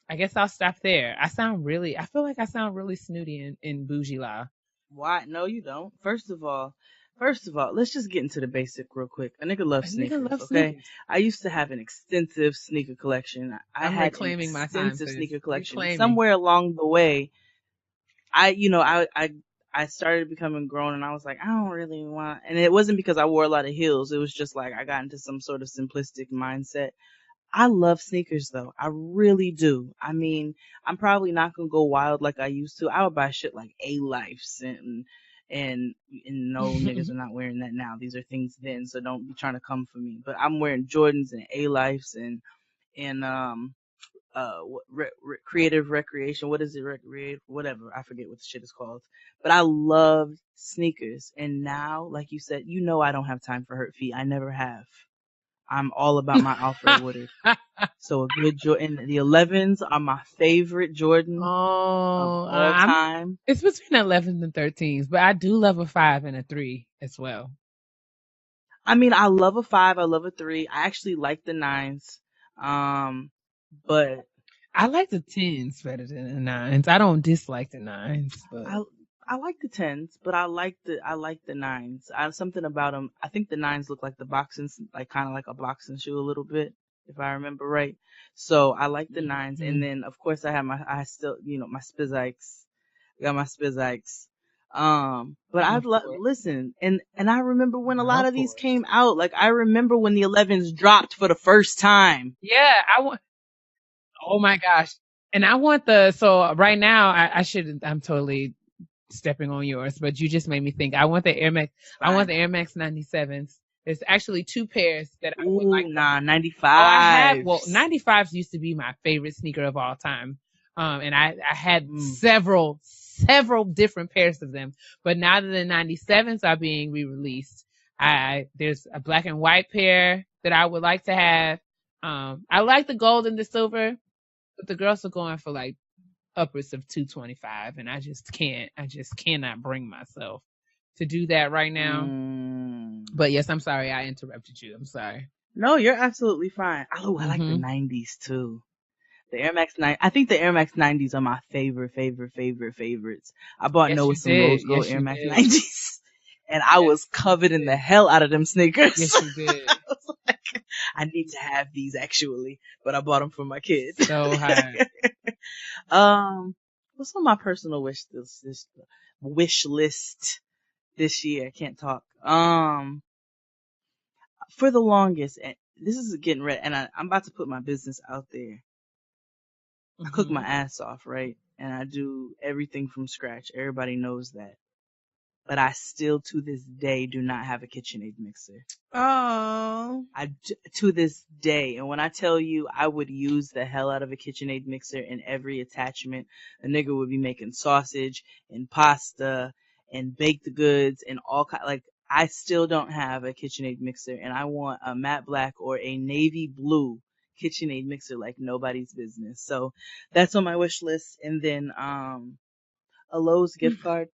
I guess I'll stop there. I feel like I sound really snooty and bougie la. Why? No, you don't. First of all, let's just get into the basic real quick. A nigga loves sneakers, okay? Sneakers. I used to have an extensive sneaker collection. I'm reclaiming my time. Extensive sneaker collection. Somewhere along the way, I started becoming grown, and I was like, I don't really want, and it wasn't because I wore a lot of heels. It was just like I got into some sort of simplistic mindset. I love sneakers though. I really do. I mean, I'm probably not going to go wild like I used to. I would buy shit like A-Lifes and no, niggas are not wearing that now. These are things then, so don't be trying to come for me. But I'm wearing Jordans and A-Lifes and creative recreation. What is it? Recreate, whatever. I forget what the shit is called. But I love sneakers. And now, like you said, I don't have time for hurt feet. I never have. I'm all about my Alfred Woodard. So a good Jordan. The 11s are my favorite Jordan of all time. It's between 11s and 13s, but I do love a 5 and a 3 as well. I mean, I love a 5. I love a 3. I actually like the 9s. But I like the 10s better than the 9s. I don't dislike the 9s, but I like the 10s, but I like the 9s. Something about them. I think the 9s look like the boxing, like kind of like a boxing shoe a little bit, if I remember right. So I like the 9s. And then of course I still, my Spizikes. I got my Spizikes. But listen, and I remember when a lot of these came out. Like I remember when the 11s dropped for the first time. Yeah, oh my gosh. And I want so right now I'm totally stepping on yours, but you just made me think. I want the Air Max. Fine. I want the Air Max 97s. There's actually 2 pairs that I would like. 95s. 95s used to be my favorite sneaker of all time. And I had several several different pairs of them. But now that the 97s are being re-released, there's a black and white pair that I would like to have. I like the gold and the silver, but the girls are going for like upwards of $225, and I just cannot bring myself to do that right now. But yes, I'm sorry I interrupted you. I'm sorry. No, you're absolutely fine. Oh, I like the 90s too. The Air Max 9. I think the Air Max 90s are my favorites. I bought Noah some rose gold Air Max 90s, and I was coveting the hell out of them sneakers. Yes, you did. I was like, I need to have these actually, but I bought them for my kids. So high. What's on my personal wish list this year? I can't talk. For the longest, and this is getting ready, and I'm about to put my business out there. I cook my ass off, right? And I do everything from scratch. Everybody knows that. But I still, to this day, do not have a KitchenAid mixer. Oh. To this day. And when I tell you I would use the hell out of a KitchenAid mixer in every attachment, a nigga would be making sausage and pasta and baked goods and all kind. Like, I still don't have a KitchenAid mixer, and I want a matte black or a navy blue KitchenAid mixer like nobody's business. So that's on my wish list. And then a Lowe's gift card,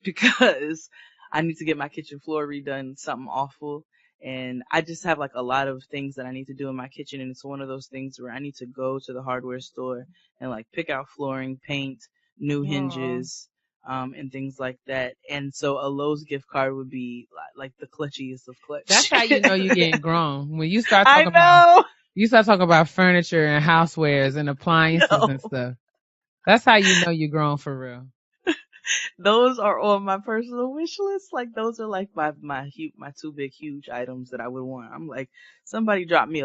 because I need to get my kitchen floor redone, something awful. And I just have like a lot of things that I need to do in my kitchen, and it's one of those things where I need to go to the hardware store and like pick out flooring, paint, new hinges, and things like that. And so a Lowe's gift card would be like the clutchiest of clutch. That's how you know you're getting grown. When you start talking about furniture and housewares and appliances and stuff. That's how you know you're grown for real. Those are on my personal wish list. Like, those are like my two big huge items that I would want. I'm like, somebody drop me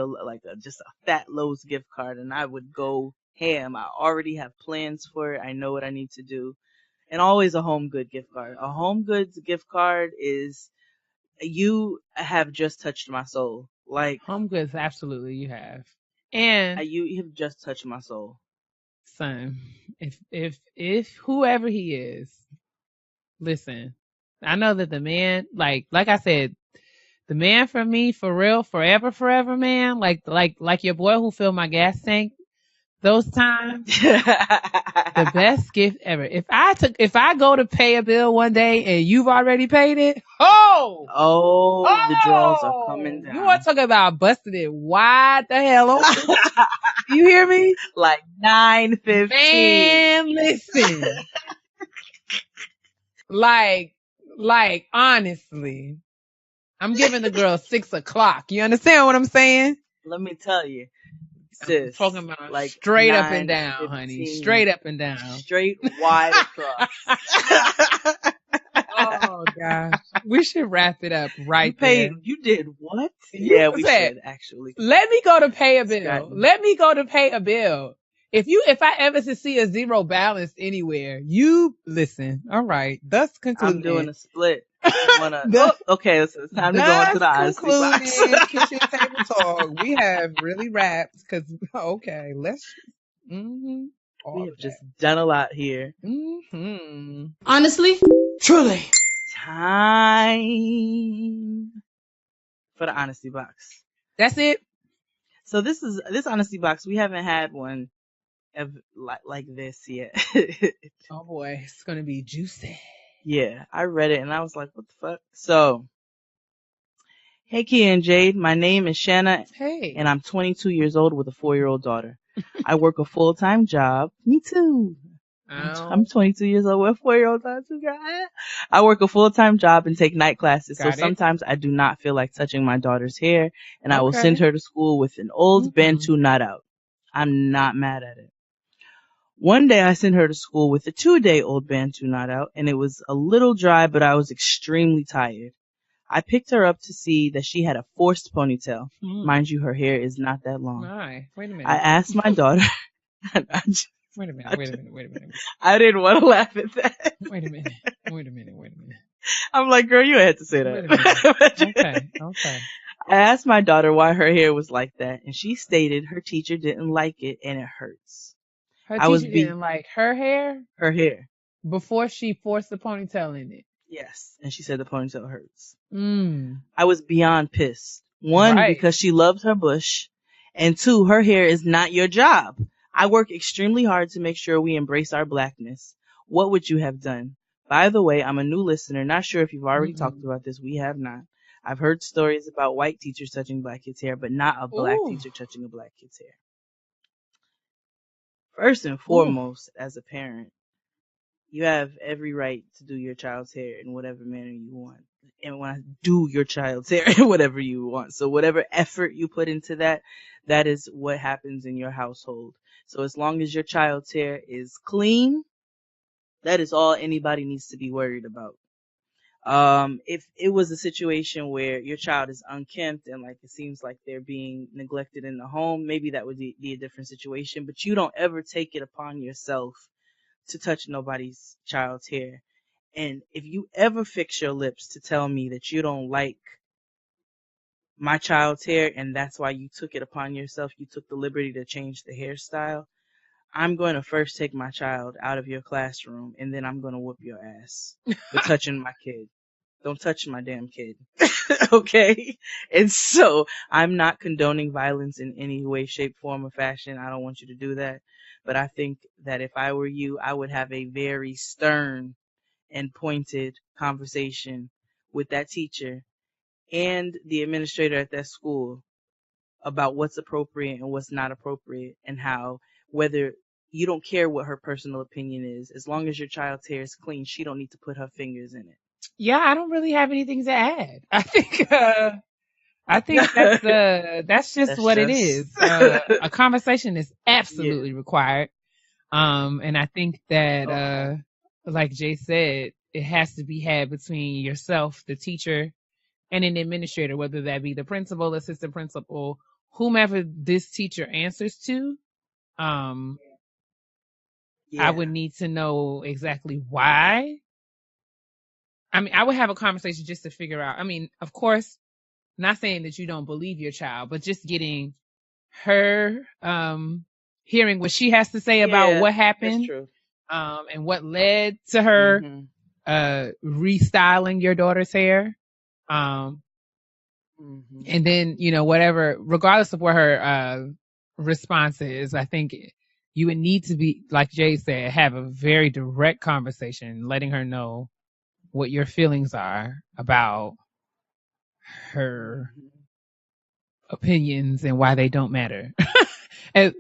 just a fat Lowe's gift card and I would go ham. I already have plans for it. I know what I need to do. And always a home good gift card. A home goods gift card is, you have just touched my soul. Like, home goods, absolutely, you have. And you have just touched my soul. Son, if whoever he is, listen, I know that the man, like I said, the man for me, for real, forever, man, like your boy who filled my gas tank those times, the best gift ever. If I go to pay a bill one day and you've already paid it, the draws are coming down. You want to talk about busting it wide the hell open? You hear me? Like 9:15. Man, listen. like honestly, I'm giving the girl 6 o'clock. You understand what I'm saying? Let me tell you. Sis, I'm talking about like straight up and down, honey. Straight up and down. Straight wide across. Oh gosh. We should wrap it up right there. You did what? Yeah, we should actually. Let me go to pay a bill. Let me go to pay a bill. If I ever see a zero balance anywhere, you listen. All right. Thus concluded. I'm doing a split. Okay, so it's time to go into the honesty box. Kitchen table talk. We have really wrapped because let's. We have just done a lot here. Honestly, Truly. Time for the honesty box. That's it. So this honesty box, we haven't had one like this yet. Oh boy, it's gonna be juicy. Yeah, I read it and I was like, what the fuck? So, hey Keia and Jade, my name is Shanna. Hey. And I'm 22 years old with a 4-year-old daughter. I work a full-time job. Me too. I'm 22 years old with a 4-year-old daughter too, guys. I work a full-time job and take night classes. So sometimes I do not feel like touching my daughter's hair, and I will send her to school with an old Bantu knot out. I'm not mad at it. One day I sent her to school with a 2-day-old Bantu knot out, and it was a little dry, but I was extremely tired. I picked her up to see that she had a forced ponytail. Mind you, her hair is not that long. Wait a minute. I asked my daughter. Wait a minute. I didn't want to laugh at that. Wait a minute. I'm like, girl, you had to say that. Okay. I asked my daughter why her hair was like that, and she stated her teacher didn't like it and it hurts. Her teacher didn't like her hair? Her hair. Before she forced the ponytail in it. Yes. And she said the ponytail hurts. Mm. I was beyond pissed. One, Right. because she loves her bush. And two, her hair is not your job. I work extremely hard to make sure we embrace our blackness. What would you have done? By the way, I'm a new listener. Not sure if you've already talked about this. We have not. I've heard stories about white teachers touching black kids' hair, but not a black teacher touching a black kid's hair. First and foremost, as a parent, you have every right to do your child's hair in whatever manner you want. And when I do your child's hair in whatever you want. So whatever effort you put into that, that is what happens in your household. So as long as your child's hair is clean, that is all anybody needs to be worried about. If it was a situation where your child is unkempt and like it seems like they're being neglected in the home, maybe that would be a different situation, but you don't ever take it upon yourself to touch nobody's child's hair. And if you ever fix your lips to tell me that you don't like my child's hair and that's why you took it upon yourself, you took the liberty to change the hairstyle, I'm going to first take my child out of your classroom and then I'm going to whoop your ass for touching my kid. Don't touch my damn kid. Okay? And so I'm not condoning violence in any way, shape, form, or fashion. I don't want you to do that. But I think that if I were you, I would have a very stern and pointed conversation with that teacher and the administrator at that school about what's appropriate and what's not appropriate and how, whether you don't care what her personal opinion is, as long as your child's hair is clean, she don't need to put her fingers in it. Yeah, I don't really have anything to add. I think that's just what it is. A conversation is absolutely required. And I think that, like Jay said, it has to be had between yourself, the teacher, and an administrator, whether that be the principal, assistant principal, whomever this teacher answers to. I would need to know exactly why. I mean, I would have a conversation just to figure out. I mean, of course, not saying that you don't believe your child, but just getting her, hearing what she has to say about what happened, and what led to her, restyling your daughter's hair. And then, whatever, regardless of what her, response is, I think you would need to be, like Jay said, have a very direct conversation, letting her know what your feelings are about her opinions and why they don't matter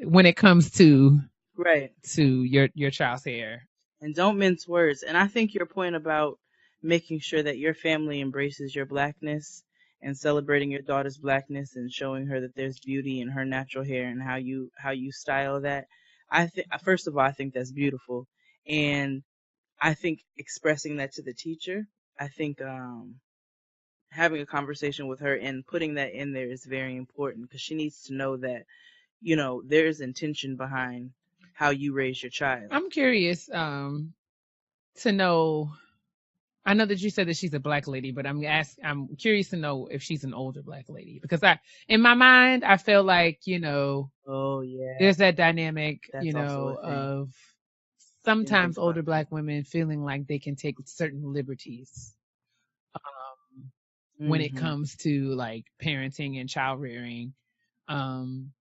when it comes to your child's hair. And don't mince words. And I think your point about making sure that your family embraces your blackness and celebrating your daughter's blackness and showing her that there's beauty in her natural hair and how you style that, first of all, I think that's beautiful. And I think expressing that to the teacher, I think having a conversation with her and putting that in there is very important because she needs to know that, there's intention behind how you raise your child. I'm curious to know, I know that you said that she's a black lady, but I'm curious to know if she's an older black lady because in my mind, I feel like, there's that dynamic, of sometimes older black women feeling like they can take certain liberties when it comes to like parenting and child rearing, and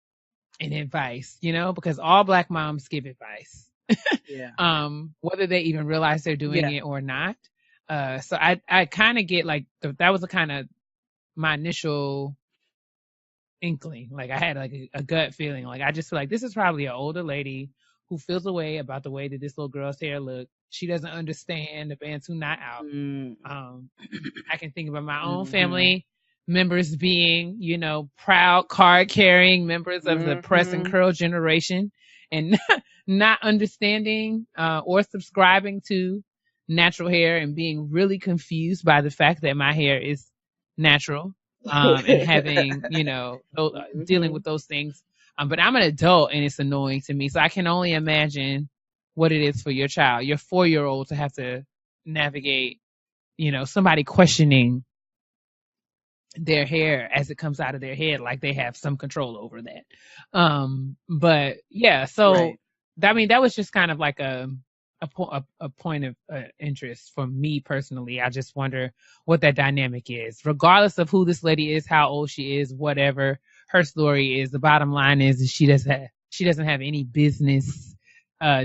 advice, because all black moms give advice, whether they even realize they're doing it or not. So I kind of get like that was a kind of my initial inkling. Like I had like a gut feeling. Like I just feel like this is probably an older lady who feels a way about the way that this little girl's hair looked. She doesn't understand the Bantu knot out. I can think about my own family members being, proud card carrying members of the press and curl generation and not understanding or subscribing to natural hair and being really confused by the fact that my hair is natural, and having, dealing with those things. But I'm an adult and it's annoying to me. So I can only imagine what it is for your child, your 4-year-old, to have to navigate, somebody questioning their hair as it comes out of their head, like they have some control over that. But yeah, so I mean, that was just kind of like a a point of interest for me personally. I just wonder what that dynamic is. Regardless of who this lady is, how old she is, whatever her story is, the bottom line is she doesn't have any business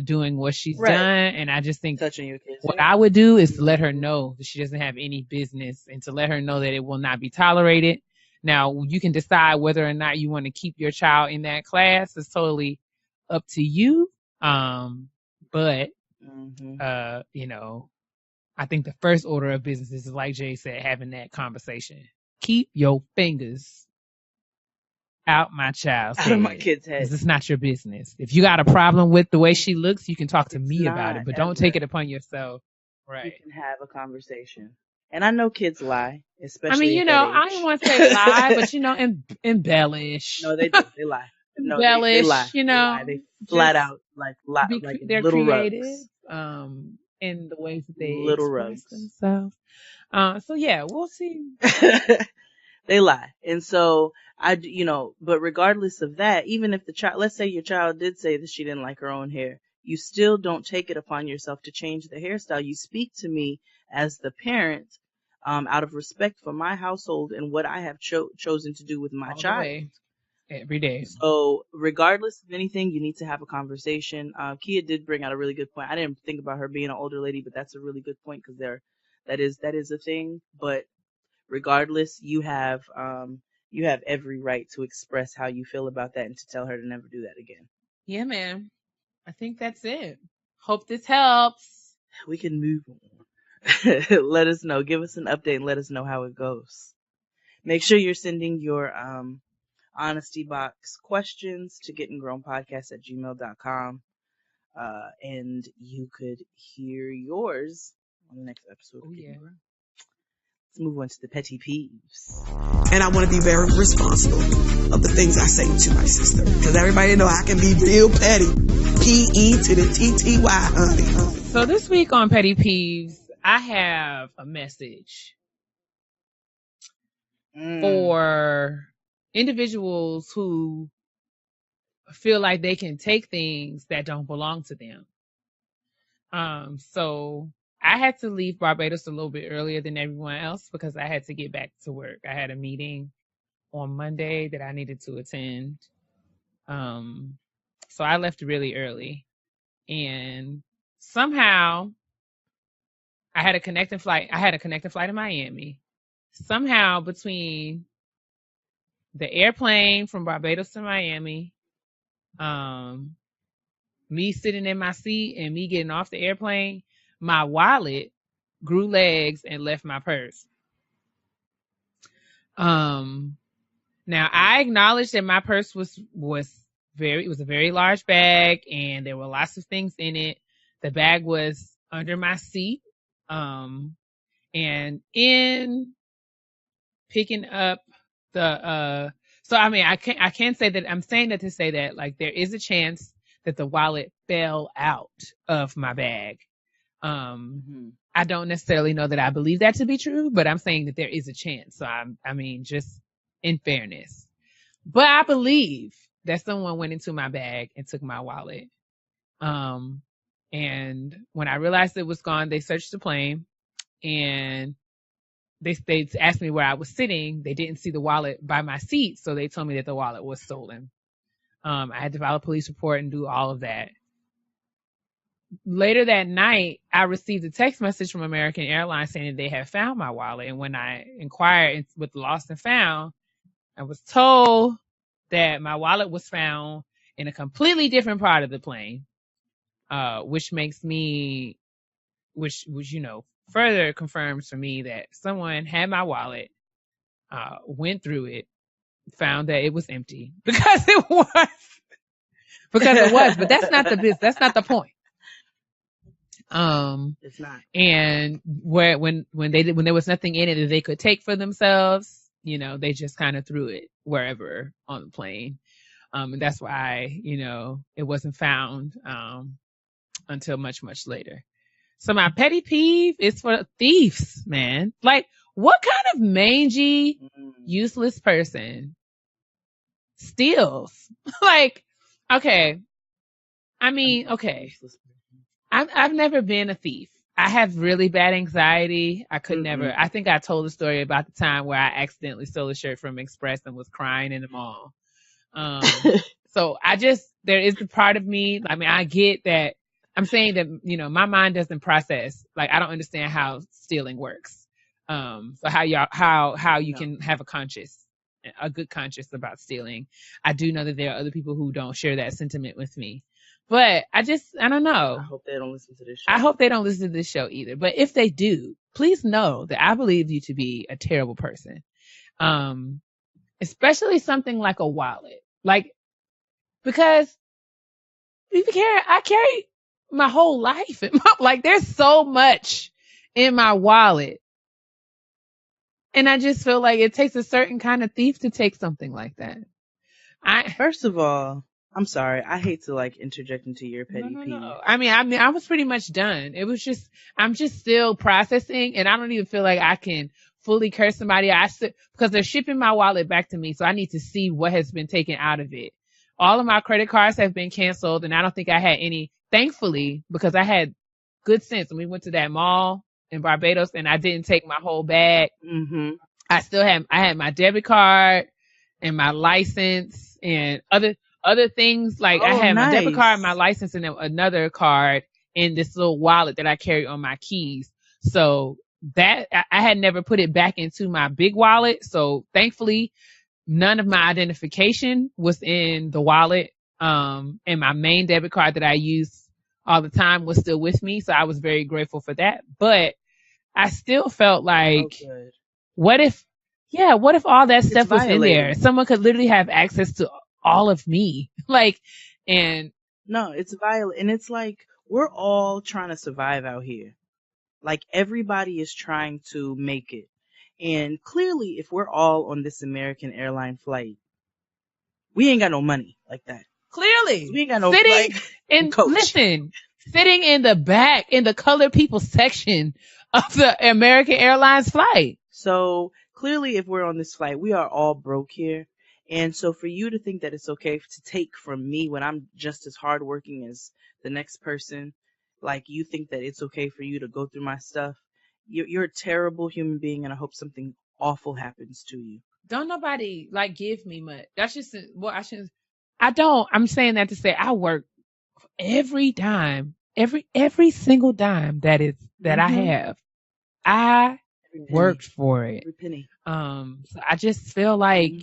doing what she's Right. done. And I just think Touching your kids. what I would do is to let her know that she doesn't have any business, and to let her know that it will not be tolerated. Now, you can decide whether or not you want to keep your child in that class. It's totally up to you. But you know, I think the first order of business is, like Jay said, having that conversation. Keep your fingers out my child's head. Out of my kid's head. Because it's not your business. If you got a problem with the way she looks, you can talk to me not about it, but ever. don't take it upon yourself. You Right. can have a conversation. And I know kids lie, especially I mean, you at know, that I age. don't want to say lie, but, you know, embellish. No, they do. They lie. No, Embellish, they lie. you know. They flat just out lie, like they're little creative, rugs. in the ways that they Little express rugs. themselves. So yeah, we'll see. They lie. And so but regardless of that, even if the child, let's say your child did say that she didn't like her own hair, you still don't take it upon yourself to change the hairstyle. You speak to me as the parent, out of respect for my household and what I have chosen to do with my All the child. way, every day. So regardless of anything, you need to have a conversation. Keia did bring out a really good point. I didn't think about her being an older lady, but that's a really good point, because that is a thing. But regardless, you have every right to express how you feel about that and to tell her to never do that again. Yeah, man. I think that's it. Hope this helps. We can move on. Let us know. Give us an update and let us know how it goes. Make sure you're sending your honesty box questions to gettingrownpodcast@gmail.com. And you could hear yours on the next episode. Oh, yeah. Let's move on to the petty peeves. And I want to be very responsible of the things I say to my sister, because everybody know I can be real petty. P-E to the T-T-Y, honey. So this week on Petty Peeves, I have a message for individuals who feel like they can take things that don't belong to them. So I had to leave Barbados a little bit earlier than everyone else because I had to get back to work. I had a meeting on Monday that I needed to attend. So I left really early, and somehow I had a connecting flight in Miami. Somehow between the airplane from Barbados to Miami, me sitting in my seat and me getting off the airplane, my wallet grew legs and left my purse. Now I acknowledge that my purse was a very large bag, and there were lots of things in it. The bag was under my seat. And in picking up I can't say that. I'm saying that to say that, like, there is a chance that the wallet fell out of my bag. I don't necessarily know that I believe that to be true, but I'm saying that there is a chance. So just in fairness, but I believe that someone went into my bag and took my wallet. And when I realized it was gone, they searched the plane, and they asked me where I was sitting. They didn't see the wallet by my seat, so they told me that the wallet was stolen. I had to file a police report and do all of that. Later that night, I received a text message from American Airlines saying that they had found my wallet. And when I inquired with Lost and Found, I was told that my wallet was found in a completely different part of the plane, which further confirms for me that someone had my wallet, went through it, found that it was empty because it was, but that's not the point. It's not. And when there was nothing in it that they could take for themselves, they just kind of threw it wherever on the plane. And that's why, it wasn't found, until much, much later. So my petty peeve is for thieves, man. Like, what kind of mangy, useless person steals? Like, okay. I mean, okay. I've never been a thief. I have really bad anxiety. I could never. I think I told a story about the time where I accidentally stole a shirt from Express and was crying in the mall. So there is the part of me. I mean, I get that. I'm saying that, you know, my mind doesn't process. Like, I don't understand how stealing works. So how you can have a good conscience about stealing. I do know that there are other people who don't share that sentiment with me. But I don't know. I hope they don't listen to this show. I hope they don't listen to this show either. But if they do, please know that I believe you to be a terrible person. Especially something like a wallet. Like, because I carry my whole life. Like, there's so much in my wallet. And I just feel like it takes a certain kind of thief to take something like that. First of all, I'm sorry. I hate to like interject into your petty peeve. No. I mean, I was pretty much done. It was just, I'm just still processing, and I don't even feel like I can fully curse somebody. Because they're shipping my wallet back to me, so I need to see what has been taken out of it. All of my credit cards have been canceled, and I don't think I had any, thankfully, because I had good sense. When we went to that mall in Barbados, and I didn't take my whole bag. Mm-hmm. I had my debit card and my license and other things. Like, I had my debit card, my license, and then another card in this little wallet that I carry on my keys. So that I had never put it back into my big wallet. So thankfully, none of my identification was in the wallet. And my main debit card that I use all the time was still with me. So I was very grateful for that. But I still felt like, what if all that stuff was in there? Someone could literally have access to all of me. Like, and no, it's violent. And it's like, we're all trying to survive out here. Like, everybody is trying to make it. And clearly, if we're all on this American airline flight, we ain't got no money like that. Clearly. We ain't got no flight. Sitting in the back, in the colored people section of the American Airlines flight. So clearly, if we're on this flight, we are all broke here. And so for you to think that it's okay to take from me when I'm just as hardworking as the next person, like, you think that it's okay for you to go through my stuff, you're a terrible human being, and I hope something awful happens to you. Don't nobody like give me much. That's just I'm saying that to say I work every dime, every single dime that I have. I worked for it. Every penny. So I just feel like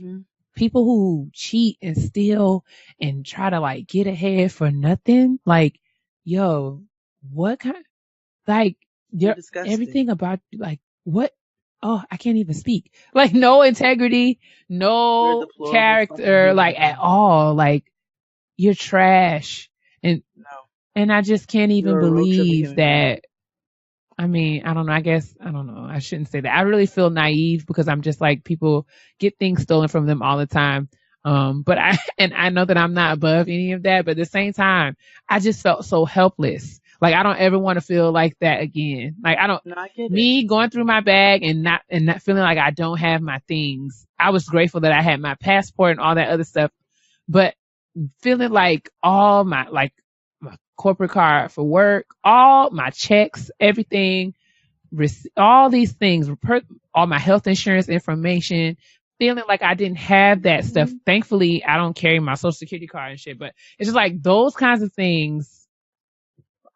people who cheat and steal and try to like get ahead for nothing, like, yo, what kind, like, everything about, like, what? Oh, I can't even speak. Like, no integrity, no character, like, at all. Like, you're trash. And I just can't even believe that. I mean, I don't know. I don't know. I shouldn't say that. I really feel naive because I'm just like, people get things stolen from them all the time. But I know that I'm not above any of that, but at the same time, I just felt so helpless. Like, I don't ever want to feel like that again. Like, me going through my bag and not feeling like I don't have my things. I was grateful that I had my passport and all that other stuff, but feeling like all my corporate card for work, all my checks, everything, all these things, all my health insurance information, feeling like I didn't have that stuff. Thankfully, I don't carry my social security card and shit, but it's just like those kinds of things.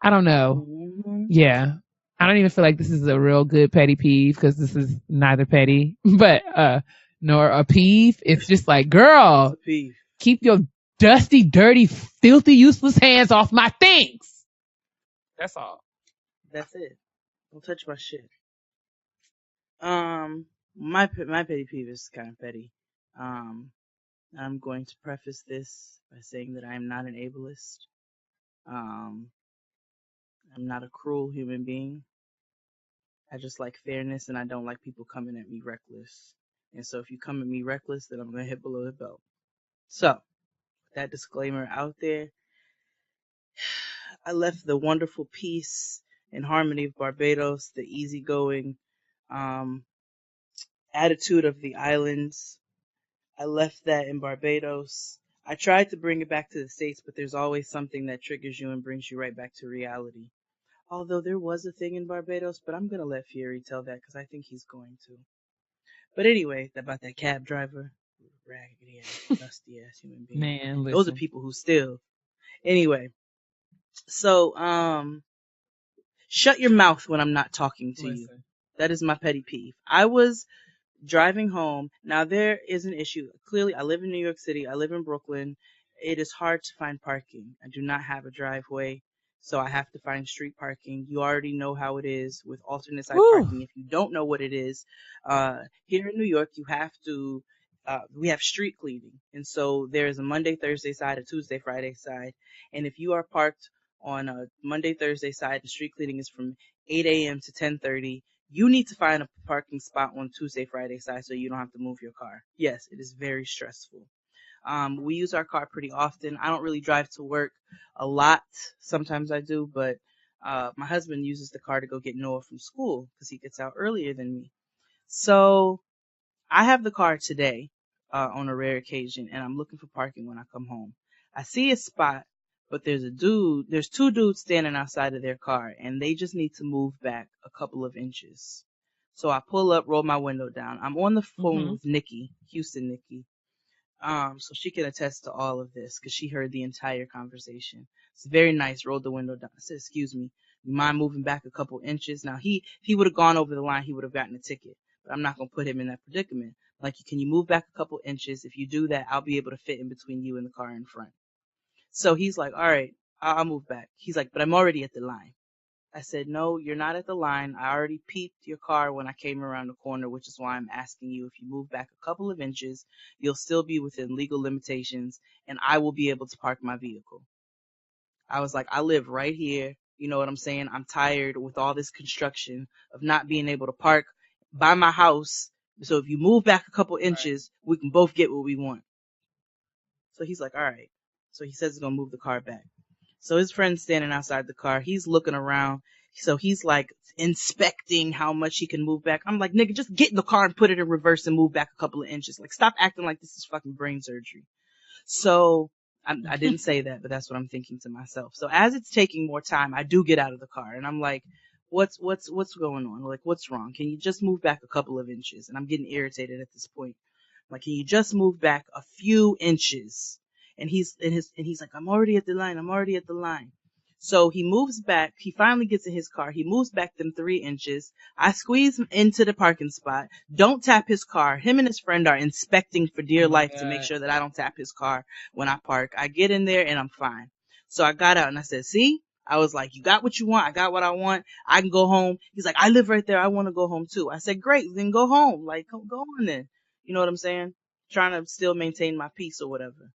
I don't know. Yeah. I don't even feel like this is a real good petty peeve because this is neither petty, but, nor a peeve. It's just like, girl, keep your dusty, dirty, filthy, useless hands off my things. That's all. That's it. Don't touch my shit. My petty peeve is kind of petty. I'm going to preface this by saying that I am not an ableist. I'm not a cruel human being. I just like fairness, and I don't like people coming at me reckless. And so if you come at me reckless, then I'm going to hit below the belt. So, that disclaimer out there, I left the wonderful peace and harmony of Barbados, the easygoing attitude of the islands. I left that in Barbados. I tried to bring it back to the States, but there's always something that triggers you and brings you right back to reality. Although there was a thing in Barbados, but I'm going to let Fury tell that because I think he's going to. But anyway, about that cab driver, raggedy ass, dusty ass human being. Man, Those are listen. people who steal. Anyway, so shut your mouth when I'm not talking to you. That is my petty peeve. I was driving home. Now there is an issue. Clearly, I live in New York City. I live in Brooklyn. It is hard to find parking. I do not have a driveway, so I have to find street parking. You already know how it is with alternate side parking. If you don't know what it is, here in New York, you have to, we have street cleaning. And so there's a Monday, Thursday side, a Tuesday, Friday side. And if you are parked on a Monday, Thursday side, the street cleaning is from 8 a.m. to 10:30. You need to find a parking spot on Tuesday, Friday side so you don't have to move your car. Yes, it is very stressful. We use our car pretty often. I don't really drive to work a lot. Sometimes I do, but my husband uses the car to go get Noah from school because he gets out earlier than me. So I have the car today on a rare occasion, and I'm looking for parking when I come home. I see a spot, but there's two dudes standing outside of their car, and they just need to move back a couple of inches. So I pull up, roll my window down. I'm on the phone with Nikki, Houston Nikki. So she can attest to all of this because she heard the entire conversation. It's very nice. Rolled the window down. I said, "Excuse me, you mind moving back a couple inches?" Now if he would have gone over the line, he would have gotten a ticket. But I'm not gonna put him in that predicament. Like, can you move back a couple inches? If you do that, I'll be able to fit in between you and the car in front. So he's like, "All right, I'll move back." He's like, "But I'm already at the line." I said, "No, you're not at the line. I already peeped your car when I came around the corner, which is why I'm asking you. If you move back a couple of inches, you'll still be within legal limitations, and I will be able to park my vehicle." I was like, I live right here. You know what I'm saying? I'm tired with all this construction of not being able to park by my house. So if you move back a couple inches, we can both get what we want. So he's like, "All right." So he says he's going to move the car back. So his friend's standing outside the car. He's looking around. So he's like inspecting how much he can move back. I'm like, "Nigga, just get in the car and put it in reverse and move back a couple of inches. Like, stop acting like this is fucking brain surgery." So I didn't say that, but that's what I'm thinking to myself. So as it's taking more time, I do get out of the car and I'm like, what's going on? Like, what's wrong? Can you just move back a couple of inches? And I'm getting irritated at this point. Like, can you just move back a few inches? And he's like, "I'm already at the line. I'm already at the line." So he moves back. He finally gets in his car. He moves back them 3 inches. I squeeze him into the parking spot. Don't tap his car. Him and his friend are inspecting for dear life to make sure that I don't tap his car when I park. I get in there and I'm fine. So I got out and I said, "See?" I was like, "You got what you want. I got what I want. I can go home." He's like, "I live right there. I want to go home too." I said, "Great. Then go home. Like, go on then." You know what I'm saying? Trying to still maintain my peace or whatever.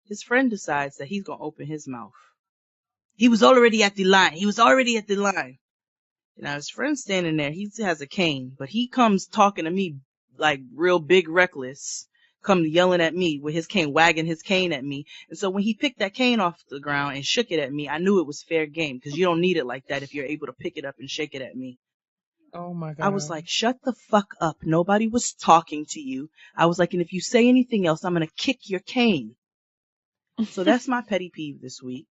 His friend decides that he's going to open his mouth. He was already at the line. He was already at the line. Now his friend's standing there. He has a cane, but he comes talking to me like real big reckless, come yelling at me with his cane, wagging his cane at me. And so when he picked that cane off the ground and shook it at me, I knew it was fair game because you don't need it like that if you're able to pick it up and shake it at me. Oh my God. I was like, "Shut the fuck up. Nobody was talking to you." I was like, "And if you say anything else, I'm going to kick your cane." So that's my petty peeve this week.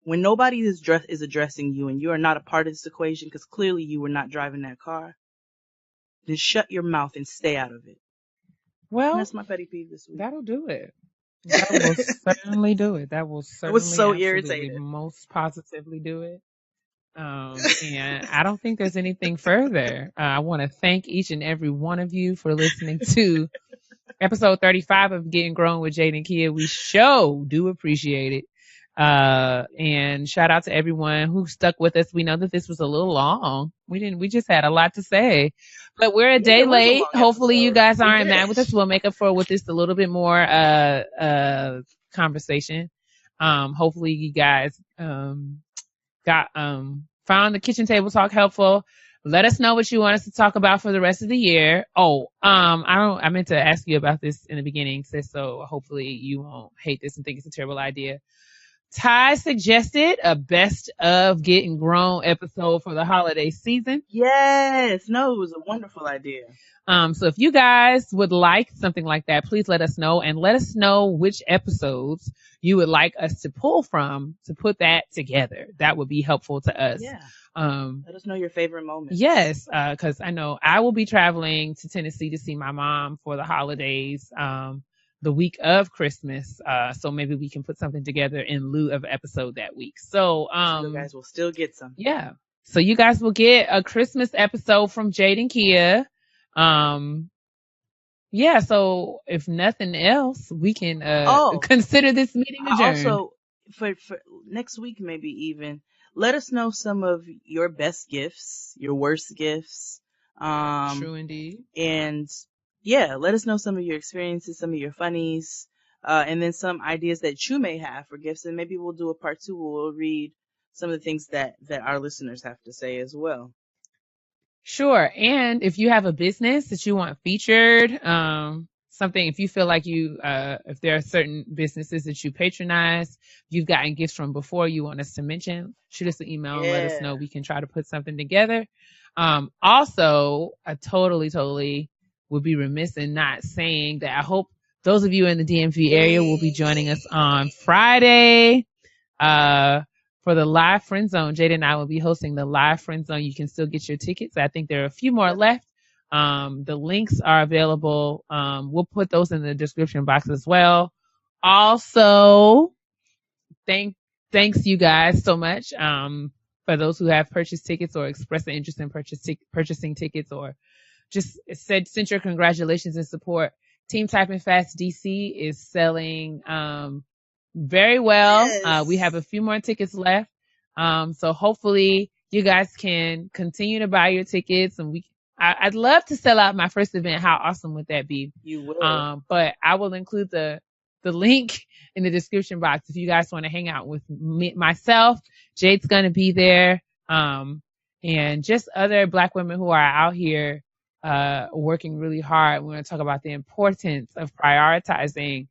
When nobody is addressing you and you are not a part of this equation because clearly you were not driving that car, then shut your mouth and stay out of it. Well, and that's my petty peeve this week. That'll do it. That will certainly do it. That will certainly was so irritated. Most positively do it. And I don't think there's anything further. I want to thank each and every one of you for listening to episode 35 of Getting Grown with Jade and Keia. We do appreciate it. And shout out to everyone who stuck with us. We know that this was a little long. We just had a lot to say, but we're a day late. Hopefully you guys aren't mad with us. We'll make up for it with this a little bit more, conversation. Hopefully you guys, found the kitchen table talk helpful. Let us know what you want us to talk about for the rest of the year. I meant to ask you about this in the beginning, sis, so hopefully you won't hate this and think it's a terrible idea. Ty suggested a best of Getting Grown episode for the holiday season. Yes. No, it was a wonderful idea. So if you guys would like something like that, please let us know, and let us know which episodes you would like us to pull from to put that together. That would be helpful to us. Yeah. Let us know your favorite moments. Yes, because I know I will be traveling to Tennessee to see my mom for the holidays, the week of Christmas. So maybe we can put something together in lieu of episode that week. So, you guys will still get some. Yeah. So you guys will get a Christmas episode from Jade and Keia. Yeah. So if nothing else, we can consider this meeting adjourned. Also, for next week, maybe even let us know some of your best gifts, your worst gifts. True indeed. And yeah, let us know some of your experiences, some of your funnies, and then some ideas that you may have for gifts. And maybe we'll do a part 2 where we'll read some of the things that our listeners have to say as well. Sure. And if you have a business that you want featured, something, if you feel like if there are certain businesses that you patronize, you've gotten gifts from before you want us to mention, shoot us an email and let us know. We can try to put something together. Also, I totally would be remiss in not saying that I hope those of you in the DMV area will be joining us on Friday, for the live friend zone. Jade and I will be hosting the live friend zone. You can still get your tickets. I think there are a few more left. The links are available. We'll put those in the description box as well. Also, thanks you guys so much. For those who have purchased tickets or expressed an interest in purchasing tickets, or just sent your congratulations and support. Team Typing Fast DC is selling, very well. Yes. We have a few more tickets left. So hopefully you guys can continue to buy your tickets, and I'd love to sell out my first event. How awesome would that be? You will. But I will include the link in the description box if you guys want to hang out with myself. Jade's going to be there. And just other Black women who are out here, working really hard. We're going to talk about the importance of prioritizing,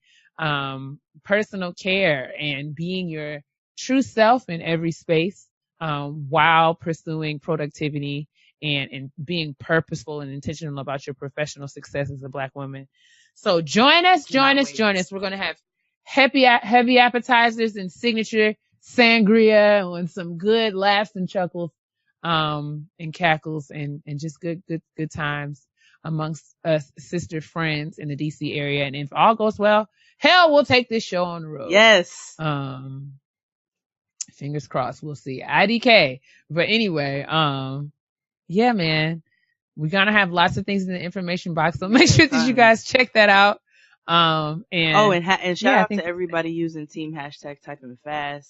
personal care and being your true self in every space, while pursuing productivity and being purposeful and intentional about your professional success as a Black woman. So join us. We're going to have heavy appetizers and signature sangria and some good laughs and chuckles, and cackles and just good times amongst us sister friends in the DC area. And if all goes well, hell, we'll take this show on the road. Yes. Fingers crossed. We'll see. IDK. But anyway, yeah, man, we're going to have lots of things in the information box. So make sure that you guys check that out. And shout out to everybody using Team #TypingFast.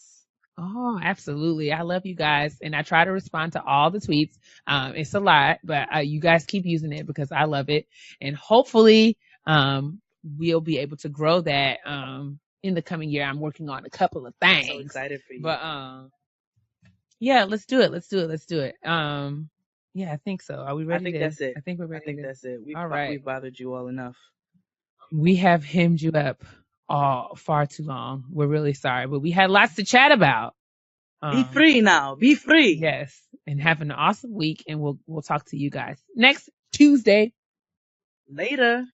Oh, absolutely. I love you guys. And I try to respond to all the tweets. It's a lot, but you guys keep using it because I love it. And hopefully, we'll be able to grow that, in the coming year. I'm working on a couple of things. I'm so excited for you. But, yeah, let's do it. Yeah, I think so. Are we ready? I think that's it. I think we're ready. I think that's it. All right. We've bothered you all enough. We have hemmed you up far too long. We're really sorry, but we had lots to chat about. Be free now. Be free. Yes. And have an awesome week, and we'll talk to you guys next Tuesday. Later.